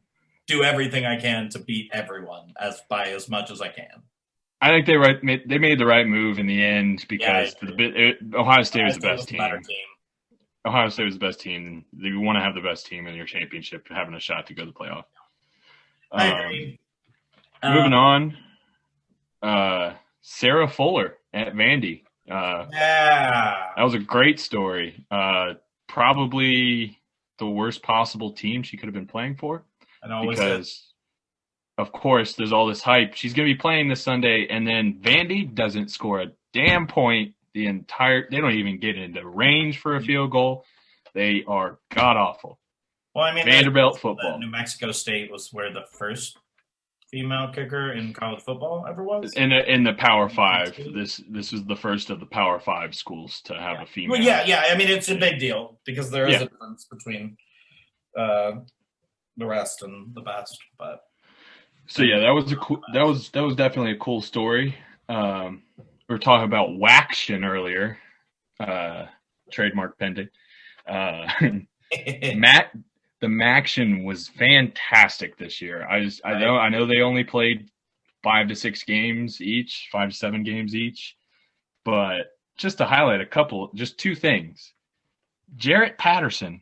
do everything I can to beat everyone by as much as I can. I think they made the right move in the end because Ohio State was the best team. Ohio State was the best team. You want to have the best team in your championship, having a shot to go to the playoff. I agree. Moving on, Sarah Fuller at Vandy. That was a great story. Probably the worst possible team she could have been playing for. Because, of course, there's all this hype. She's going to be playing this Sunday, and then Vandy doesn't score a damn point they don't even get into range for a field goal. They are god-awful. Well, I mean, Vanderbilt football. New Mexico State was where the first female kicker in college football ever was? In the Power Five. This was the first of the Power Five schools to have a female. Well, yeah. I mean, it's a big deal because there is a difference between the rest and the best. But so yeah, that was definitely a cool story. We were talking about Waction earlier, trademark pending. The Maction was fantastic this year. I know they only played 5 to 7 games each, but just to highlight just two things. Jarrett Patterson.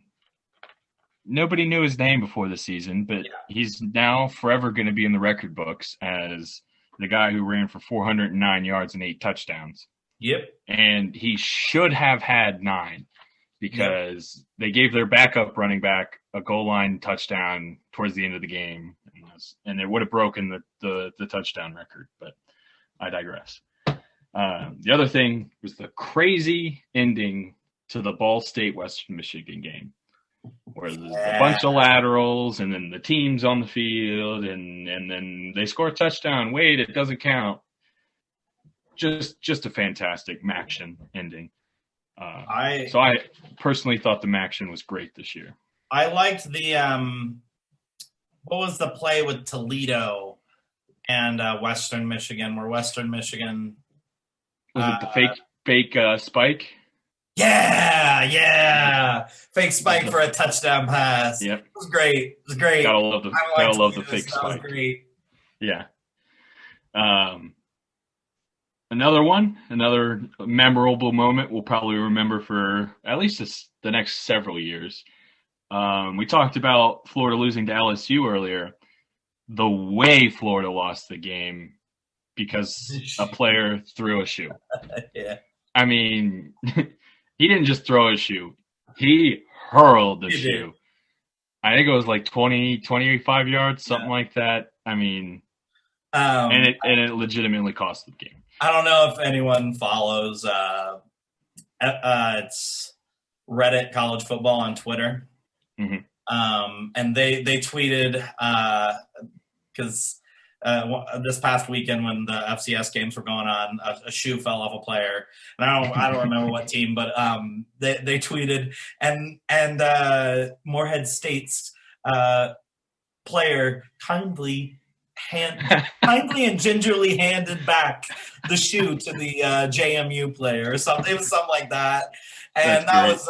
Nobody knew his name before the season, but he's now forever going to be in the record books as the guy who ran for 409 yards and 8 touchdowns. Yep. And he should have had 9 because they gave their backup running back a goal line touchdown towards the end of the game, and it would have broken the touchdown record, but I digress. The other thing was the crazy ending to the Ball State Western Michigan game, where there's a bunch of laterals and then the team's on the field and then they score a touchdown. Wait, it doesn't count. Just a fantastic Maction ending. So I personally thought the Maction was great this year. I liked the what was the play with Toledo and Western Michigan, where Western Michigan was it the fake spike? Yeah. Fake spike for a touchdown pass. Yep. It was great. Gotta love the fake spike. That was great. Yeah. Another memorable moment we'll probably remember for at least the next several years. We talked about Florida losing to LSU earlier. The way Florida lost the game because a player threw a shoe. Yeah. I mean, he didn't just throw a shoe. He hurled the shoe. Did. I think it was like 25 yards, something like that. I mean, and it legitimately cost the game. I don't know if anyone follows it's Reddit college football on Twitter. Mhm. And they tweeted because this past weekend when the FCS games were going on, a shoe fell off a player, and I don't remember what team, but they tweeted and Morehead State's player kindly and gingerly handed back the shoe to the JMU player or something. It was something like that, and that was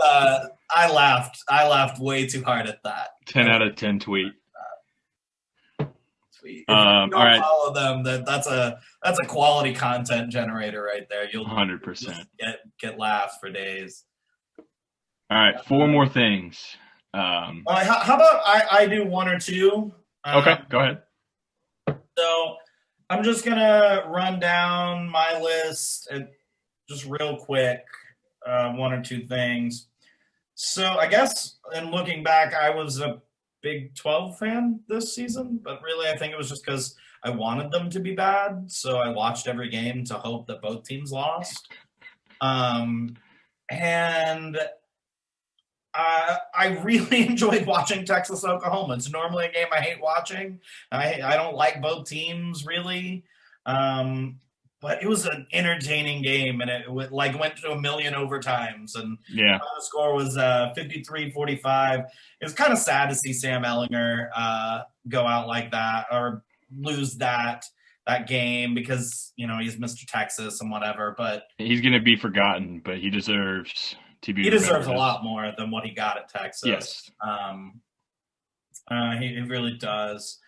I laughed way too hard at that. 10 out of 10 tweet. If you don't all right. follow them, that's a quality content generator right there. You'll 100% get laughs for days. All right, 4 more things. How about I do 1 or 2? Okay, go ahead. So I'm just gonna run down my list and just real quick, 1 or 2 things. So I guess in looking back, I was a Big 12 fan this season, but really I think it was just because I wanted them to be bad. So I watched every game to hope that both teams lost. And I really enjoyed watching Texas Oklahoma. It's normally a game I hate watching. I don't like both teams really. But it was an entertaining game, and it went to a million overtimes, and the score was 53-45. It was kind of sad to see Sam Ehlinger go out like that or lose that game because he's Mr. Texas and whatever. But he's going to be forgotten, but he deserves to be. He deserves a lot more than what he got at Texas. Yes, he really does.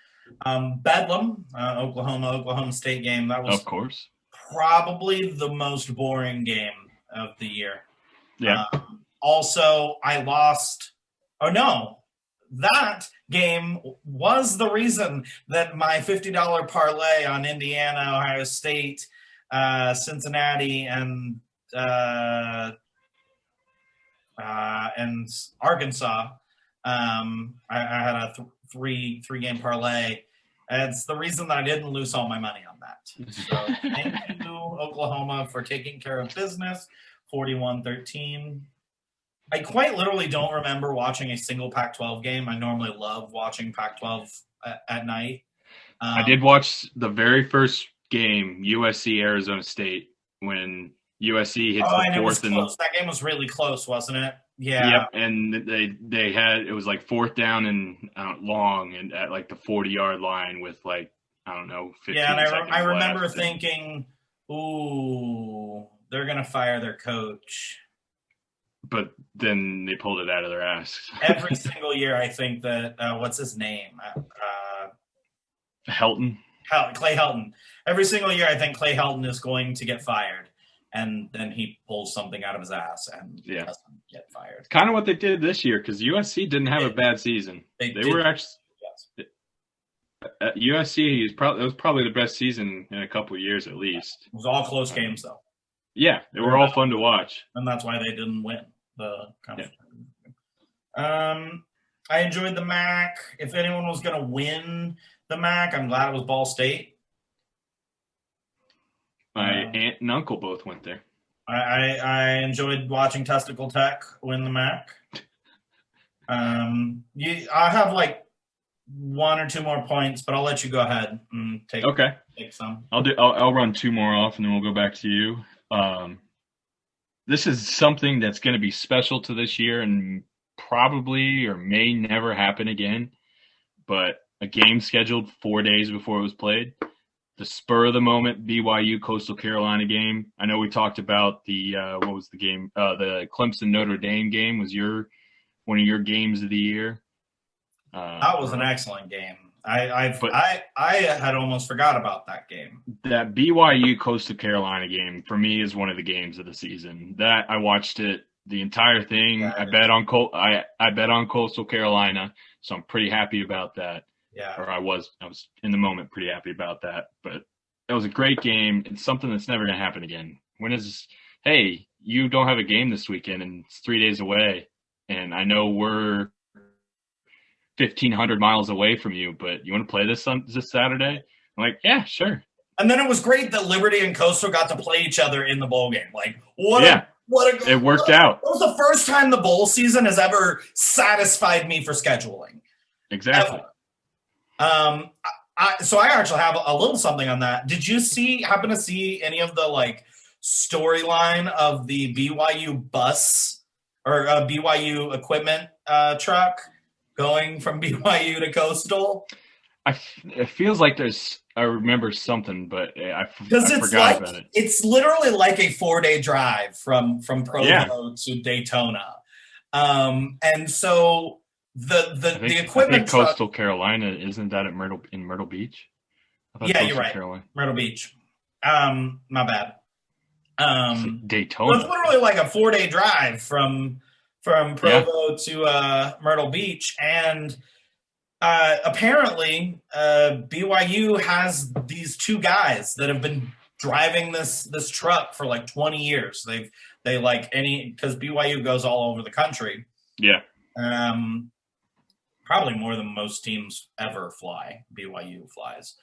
Bedlam, Oklahoma State game. That was, of course, probably the most boring game of the year. Yeah. Also, I lost. Oh no, that game was the reason that my $50 parlay on Indiana, Ohio State, Cincinnati, and Arkansas. I had a three game parlay. It's the reason that I didn't lose all my money on that. So thank you, Oklahoma, for taking care of business. 41-13. I quite literally don't remember watching a single Pac-12 game. I normally love watching Pac-12 at night. I did watch the very first game, USC-Arizona State, when USC hits the fourth. That game was really close, wasn't it? Yeah. Yep, and they had it was like 4th down and long and at like the 40-yard line with 15 yeah, and seconds I remember left. thinking, ooh, they're going to fire their coach. But then they pulled it out of their ass. Every single year I think that, what's his name? Helton. Clay Helton. Every single year I think Clay Helton is going to get fired. And then he pulls something out of his ass and doesn't get fired. It's kind of what they did this year because USC didn't have a bad season. They were actually at USC. It was probably the best season in a couple of years at least. It was all close games though. Yeah, they were all fun to watch, and that's why they didn't win the conference. Yeah. I enjoyed the MAC. If anyone was going to win the MAC, I'm glad it was Ball State. My aunt and uncle both went there. I enjoyed watching Testicle Tech win the MAC. I have 1 or 2 more points, but I'll let you go ahead and take some. I'll run 2 more off, and then we'll go back to you. This is something that's going to be special to this year and probably or may never happen again. But a game scheduled 4 days before it was played. The spur of the moment BYU Coastal Carolina game. I know we talked about the what was the game? The Clemson Notre Dame game was one of your games of the year. That was an excellent game. I had almost forgot about that game. That BYU Coastal Carolina game for me is one of the games of the season. That I watched it the entire thing. Yeah, I bet on Coastal Carolina, so I'm pretty happy about that. Yeah. Or I was in the moment pretty happy about that. But it was a great game. It's something that's never going to happen again. Hey, you don't have a game this weekend and it's 3 days away. And I know we're 1,500 miles away from you, but you want to play this Saturday? I'm like, yeah, sure. And then it was great that Liberty and Coastal got to play each other in the bowl game. What It worked out. That was the first time the bowl season has ever satisfied me for scheduling. Exactly. Um, so I actually have a little something on that. Did you happen to see any of the like storyline of the BYU bus or BYU equipment truck going from BYU to Coastal? It feels like I remember something, but I forgot about it. It's literally like a 4-day drive from Provo to Daytona. And so the equipment I think Coastal Carolina, isn't that in Myrtle Beach? Yeah, you're right. Carolina. Myrtle Beach. My bad. Daytona. So it's literally like a 4-day drive from Provo to Myrtle Beach, and apparently BYU has these two guys that have been driving this truck for like 20 years. They like because BYU goes all over the country. Yeah. Probably more than most teams ever fly. BYU flies.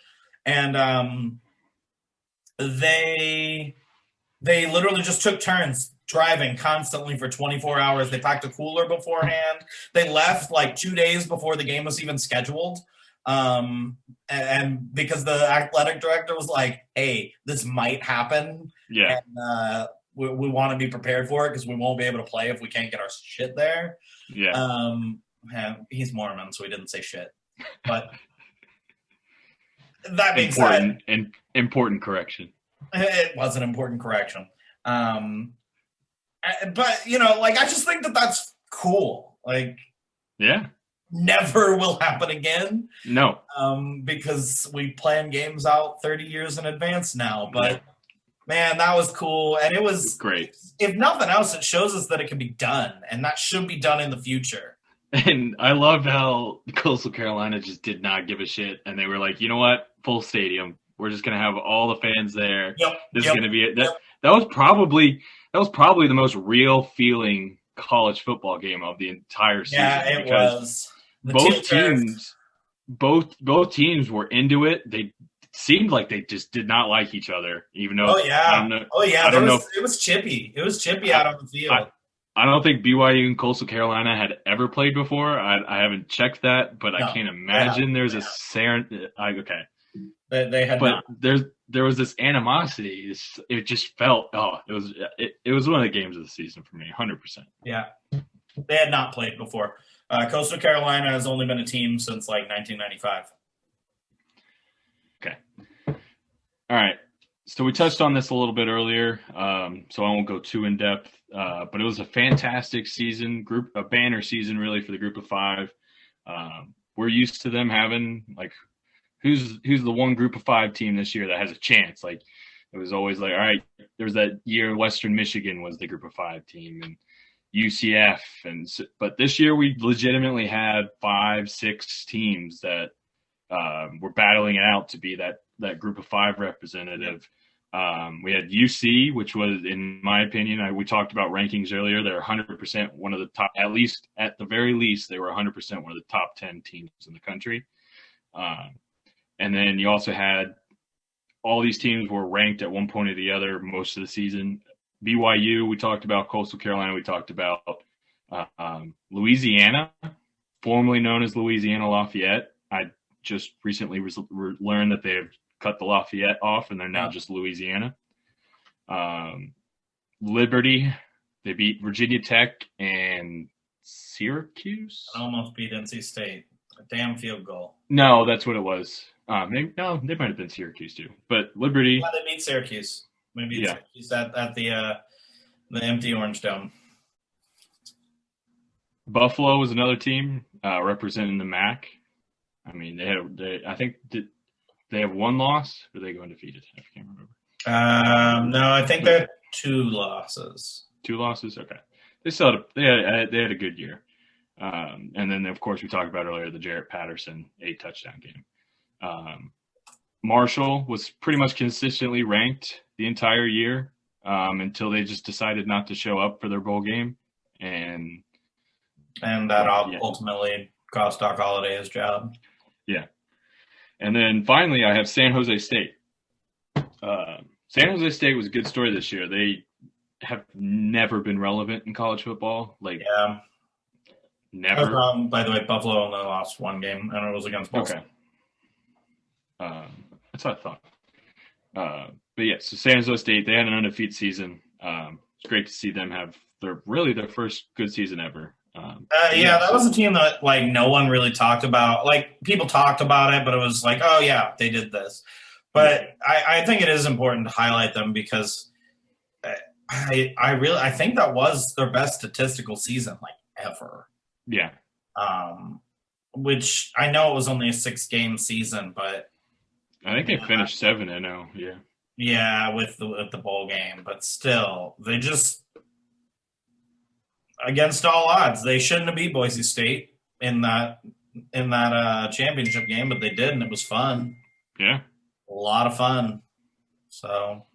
And they literally just took turns driving constantly for 24 hours. They packed a cooler beforehand. They left like 2 days before the game was even scheduled. And because the athletic director was like, hey, this might happen. Yeah. And we want to be prepared for it because we won't be able to play if we can't get our shit there. Yeah. He's Mormon, so he didn't say shit. But that being said, important correction. It was an important correction. But like I just think that that's cool. Like, yeah, never will happen again. No. Because we plan games out 30 years in advance now. But man, that was cool, and it was great. If nothing else, it shows us that it can be done, and that should be done in the future. And I loved how Coastal Carolina just did not give a shit, and they were like, you know what, full stadium. We're just gonna have all the fans there. Yep. This is gonna be it. That was probably the most real feeling college football game of the entire season. Yeah, it was. Both teams were into it. They seemed like they just did not like each other, even though. It was chippy. It was chippy out on the field. I don't think BYU and Coastal Carolina had ever played before. I haven't checked that, but I can't imagine there's a okay. They had, but not. There was this animosity. It just felt it was one of the games of the season for me, 100%. Yeah, they had not played before. Coastal Carolina has only been a team since like 1995. Okay. All right. So we touched on this a little bit earlier, so I won't go too in depth. But it was a fantastic season, a banner season really for the Group of Five. We're used to them having like who's the one Group of Five team this year that has a chance. Like it was always like, all right, there was that year Western Michigan was the Group of Five team and UCF, but this year we legitimately had 5-6 teams that were battling it out to be that Group of Five representative. We had UC, which was, in my opinion, we talked about rankings earlier. They're 100% one of the top, at the very least, they were 100% one of the top 10 teams in the country. And then you also had all these teams were ranked at one point or the other most of the season. BYU, we talked about. Coastal Carolina, we talked about. Louisiana, formerly known as Louisiana Lafayette. I just recently learned that they have cut the Lafayette off, and they're now just Louisiana. Liberty, they beat Virginia Tech and Syracuse. Almost beat NC State. A damn field goal. No, that's what it was. They might have been Syracuse too. But Liberty. Yeah, they beat Syracuse. Maybe Syracuse at the empty Orange Dome. Buffalo was another team representing the MAC. I mean, I think they have one loss, or they go undefeated? I can't remember. No, I think they had 2 losses. 2 losses? Okay. They had a good year. And then, of course, we talked about earlier the Jarrett Patterson 8-touchdown game. Marshall was pretty much consistently ranked the entire year until they just decided not to show up for their bowl game. And that ultimately cost Doc Holliday his job. Yeah. And then finally, I have San Jose State. San Jose State was a good story this year. They have never been relevant in college football. Like, Yeah. never. By the way, Buffalo only lost one game, and it was against Boston. Okay. That's what I thought. But yeah, so San Jose State, they had an undefeated season. It's great to see them have their first good season ever. Yeah, that was a team that like no one really talked about. Like people talked about it, but it was like, oh yeah, they did this. But I think it is important to highlight them because I think that was their best statistical season like ever. Yeah. Which I know it was only a 6-game season, but I think they finished 7-0. Yeah. Yeah, with the bowl game, but still, they just against all odds, they shouldn't have beat Boise State in that championship game, but they did, and it was fun. Yeah, a lot of fun. So,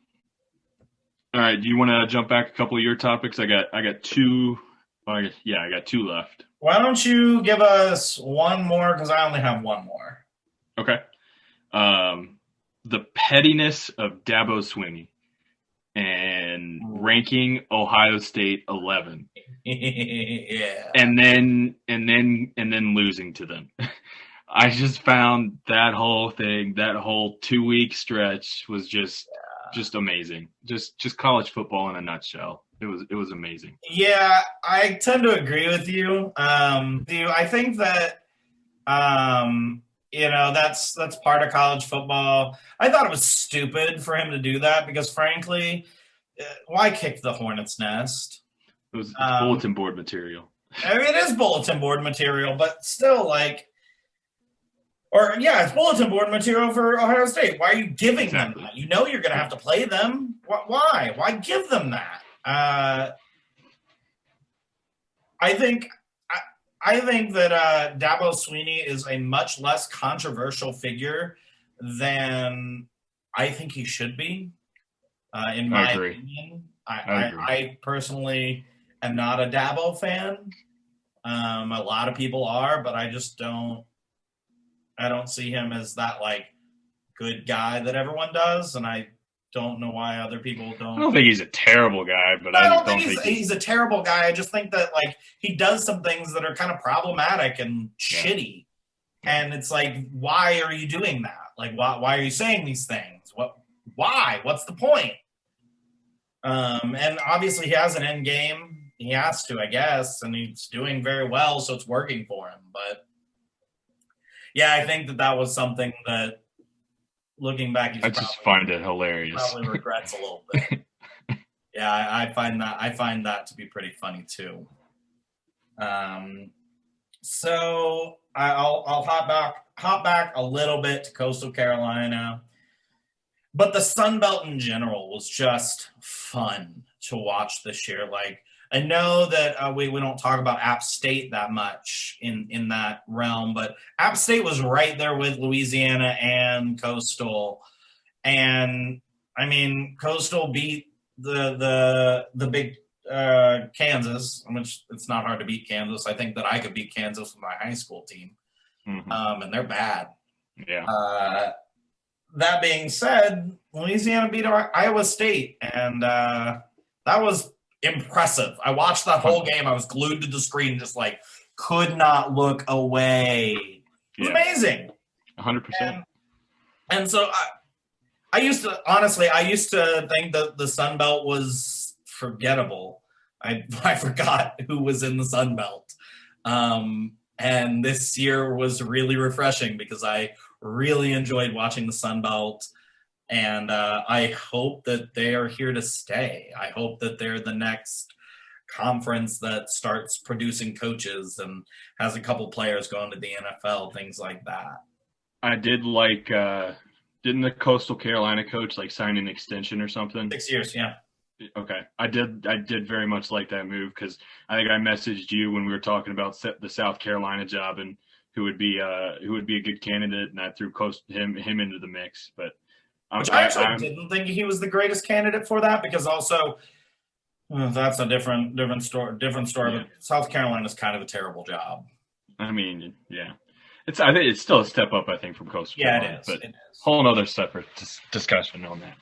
all right, do you want to jump back a couple of your topics? I got two. I got two left. Why don't you give us one more? Because I only have one more. Okay. The pettiness of Dabo Swinney and ranking Ohio State 11. Yeah. And then losing to them. I just found that whole thing, that whole 2-week stretch was just amazing. Just college football in a nutshell. It was amazing. Yeah, I tend to agree with you. I think that that's part of college football. I thought it was stupid for him to do that because, frankly, why kick the hornet's nest? It's bulletin board material. I mean, it is bulletin board material, but still, it's bulletin board material for Ohio State. Why are you giving them that? You know you're going to have to play them. Why? Why give them that? I think that Dabo Swinney is a much less controversial figure than I think he should be. In my opinion, I personally am not a Dabo fan. A lot of people are, but I just don't. I don't see him as that good guy that everyone does, and I don't know why other people don't. I don't think he's a terrible guy, but I don't think he's a terrible guy. I just think that he does some things that are kind of problematic and shitty. And it's why are you doing that? Why are you saying these things? Why? What's the point? And obviously he has an end game. He has to, I guess, and he's doing very well, so it's working for him. But yeah, I think that was something that, looking back, I just find it hilarious. Probably regrets a little bit. Yeah, I find that to be pretty funny too. So I'll hop back a little bit to Coastal Carolina, but the Sun Belt in general was just fun to watch this year. I know that we don't talk about App State that much in that realm, but App State was right there with Louisiana and Coastal. And I mean, Coastal beat the big Kansas, which it's not hard to beat Kansas. I think that I could beat Kansas with my high school team. Mm-hmm. And they're bad. Yeah. That being said, Louisiana beat Iowa State, and that was impressive. I watched that whole game. I was glued to the screen, just could not look away. It was amazing. 100%. And so I used to think that the Sun Belt was forgettable. I forgot who was in the Sun Belt. And this year was really refreshing because I really enjoyed watching the Sun Belt. And I hope that they are here to stay. I hope that they're the next conference that starts producing coaches and has a couple players going to the NFL, things like that. I did didn't the Coastal Carolina coach sign an extension or something? 6 years, yeah. Okay. I did very much like that move because I think I messaged you when we were talking about the South Carolina job and who would be a good candidate, and I threw him into the mix. But I actually didn't think he was the greatest candidate for that because also that's a different story. Yeah. But South Carolina's kind of a terrible job. I mean, yeah, I think it's still a step up. I think from Coastal Carolina, it is. But whole other separate discussion on that.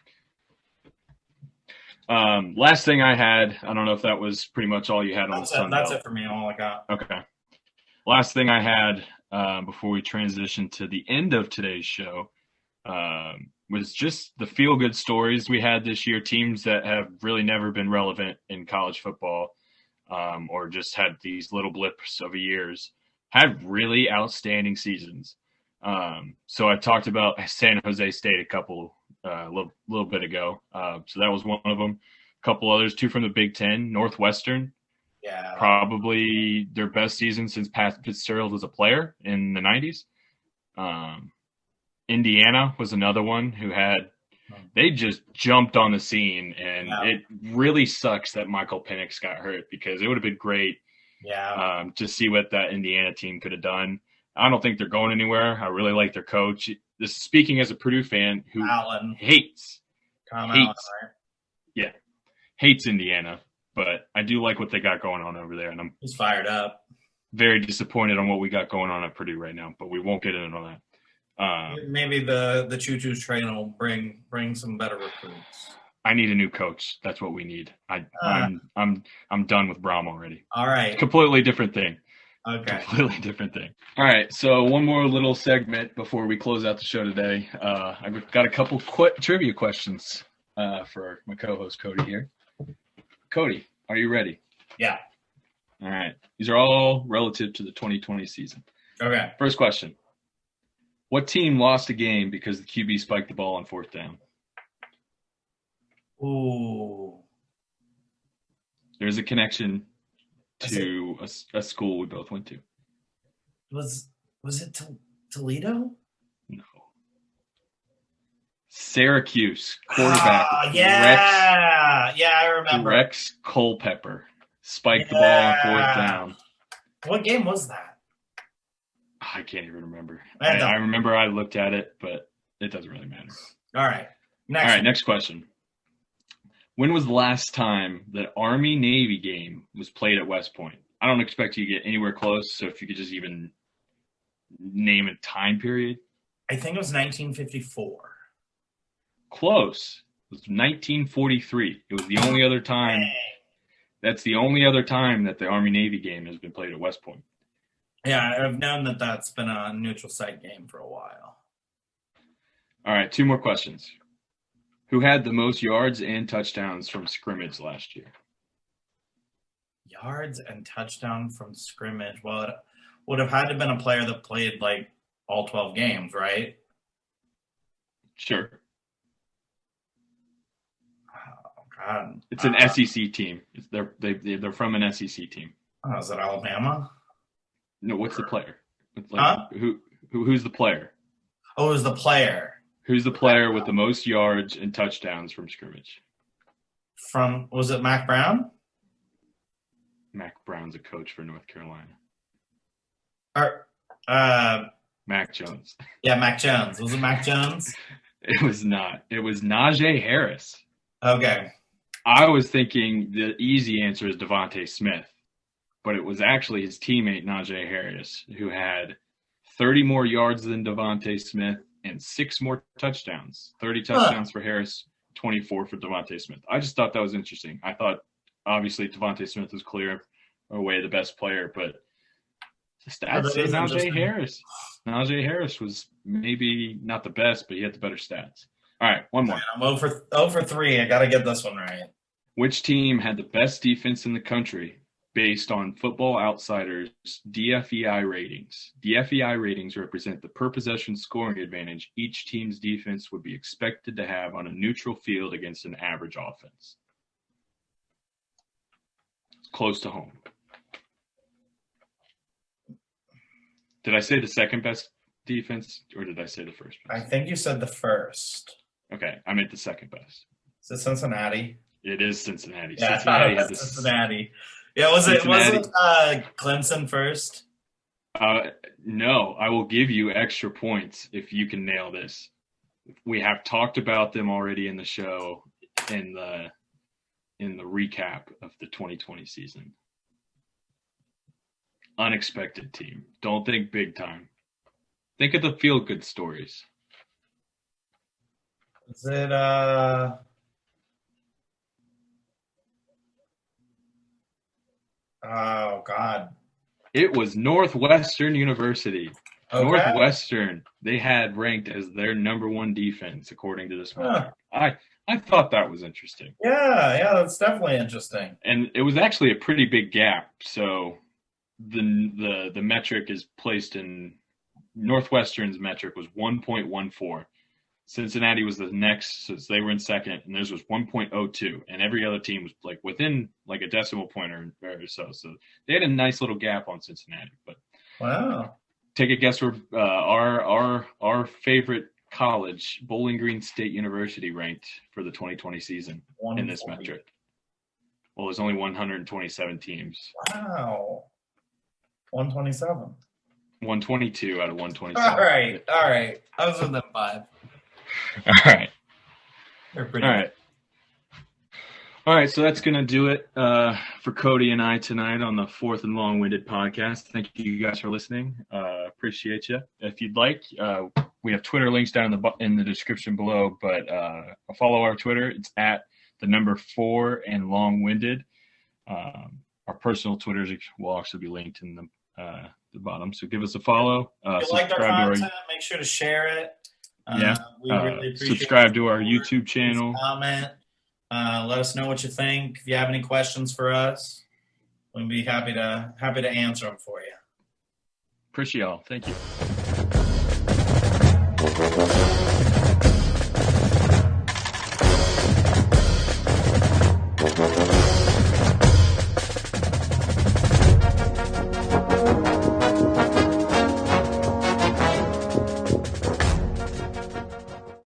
Last thing I had, I don't know if that was pretty much all you had on the Sun That's Belt. it for me. All I got. Okay. Last thing I had before we transition to the end of today's show was just the feel-good stories we had this year, teams that have really never been relevant in college football or just had these little blips of years, had really outstanding seasons. So I talked about San Jose State a little bit ago. So that was one of them. A couple others, two from the Big Ten, Northwestern. Yeah. Probably their best season since Pat Fitzgerald was a player in the 90s. Indiana was another one who they just jumped on the scene, and it really sucks that Michael Penix got hurt because it would have been great to see what that Indiana team could have done. I don't think they're going anywhere. I really like their coach. This is speaking as a Purdue fan who hates Indiana, but I do like what they got going on over there, and he's fired up. Very disappointed on what we got going on at Purdue right now, but we won't get into that. Maybe the choo-choo train will bring some better recruits. I need a new coach. That's what we need. I'm done with Braum already. All right. Completely different thing. Okay. Completely different thing. All right. So one more little segment before we close out the show today. I've got a couple trivia questions for my co-host Cody here. Cody, are you ready? Yeah. All right. These are all relative to the 2020 season. Okay. First question. What team lost a game because the QB spiked the ball on fourth down? Ooh. There's a connection to a school we both went to. Was it Toledo? No. Syracuse quarterback. I remember. Rex Culpepper spiked the ball on fourth down. What game was that? I can't even remember. I remember I looked at it, but it doesn't really matter. All right. Next question. When was the last time that Army-Navy game was played at West Point? I don't expect you to get anywhere close, so if you could just even name a time period. I think it was 1954. Close. It was 1943. It was the only other time. That's the only other time that the Army-Navy game has been played at West Point. Yeah, I've known that that's been a neutral site game for a while. All right, two more questions. Who had the most yards and touchdowns from scrimmage last year? Yards and touchdown from scrimmage. Well, it would have had to have been a player that played like all 12 games, right? Sure. Oh, God. It's an SEC team. They're from an SEC team. Oh, is it Alabama? No, what's the player? Who's the player? Oh, it was the player. Who's the player with the most yards and touchdowns from scrimmage? Was it Mac Brown? Mac Brown's a coach for North Carolina. Mac Jones. Yeah, Mac Jones. Was it Mac Jones? It was not. It was Najee Harris. Okay. I was thinking the easy answer is Devontae Smith, but it was actually his teammate Najee Harris who had 30 more yards than Devontae Smith and 6 more touchdowns. 30 touchdowns for Harris, 24 for Devontae Smith. I just thought that was interesting. I thought obviously Devontae Smith was clear away the best player, but the stats say Najee Harris. Najee Harris was maybe not the best, but he had the better stats. All right, one more. I'm 0 for 3. I got to get this one right. Which team had the best defense in the country based on Football Outsiders' DFEI ratings? DFEI ratings represent the per-possession scoring advantage each team's defense would be expected to have on a neutral field against an average offense. It's close to home. Did I say the second best defense, or did I say the first best? I think you said the first. Okay, I meant the second best. Is it Cincinnati? It is Cincinnati. Yeah, Cincinnati. Yeah, was it Clemson first? No, I will give you extra points if you can nail this. We have talked about them already in the show in the recap of the 2020 season. Unexpected team. Don't think big time. Think of the feel-good stories. Is it Oh, God. It was Northwestern University. Okay. Northwestern, they had ranked as their number one defense, according to this Huh. metric. I thought that was interesting. Yeah, that's definitely interesting. And it was actually a pretty big gap. So the metric is placed in Northwestern's metric was 1.14. Cincinnati was the next, so they were in second, and theirs was 1.02, and every other team was like within like a decimal point or so. So they had a nice little gap on Cincinnati. But Wow. take a guess where our favorite college, Bowling Green State University, ranked for the 2020 season in this metric. Well, there's only 127 teams. Wow. 127. 122 out of 127. All right. I was within 5. All right. They're pretty All right. All right, so that's going to do it for Cody and I tonight on the Fourth and Long-Winded podcast. Thank you guys for listening. Appreciate you. If you'd like, we have Twitter links down in the description below, but follow our Twitter. It's at the number 4 and Long-Winded. Our personal Twitters will also be linked in the bottom, so give us a follow. If you liked our content, make sure to share it. We really appreciate subscribe to our YouTube channel. Comment. Let us know what you think. If you have any questions for us, we'd be happy to answer them for you. Appreciate y'all. Thank you.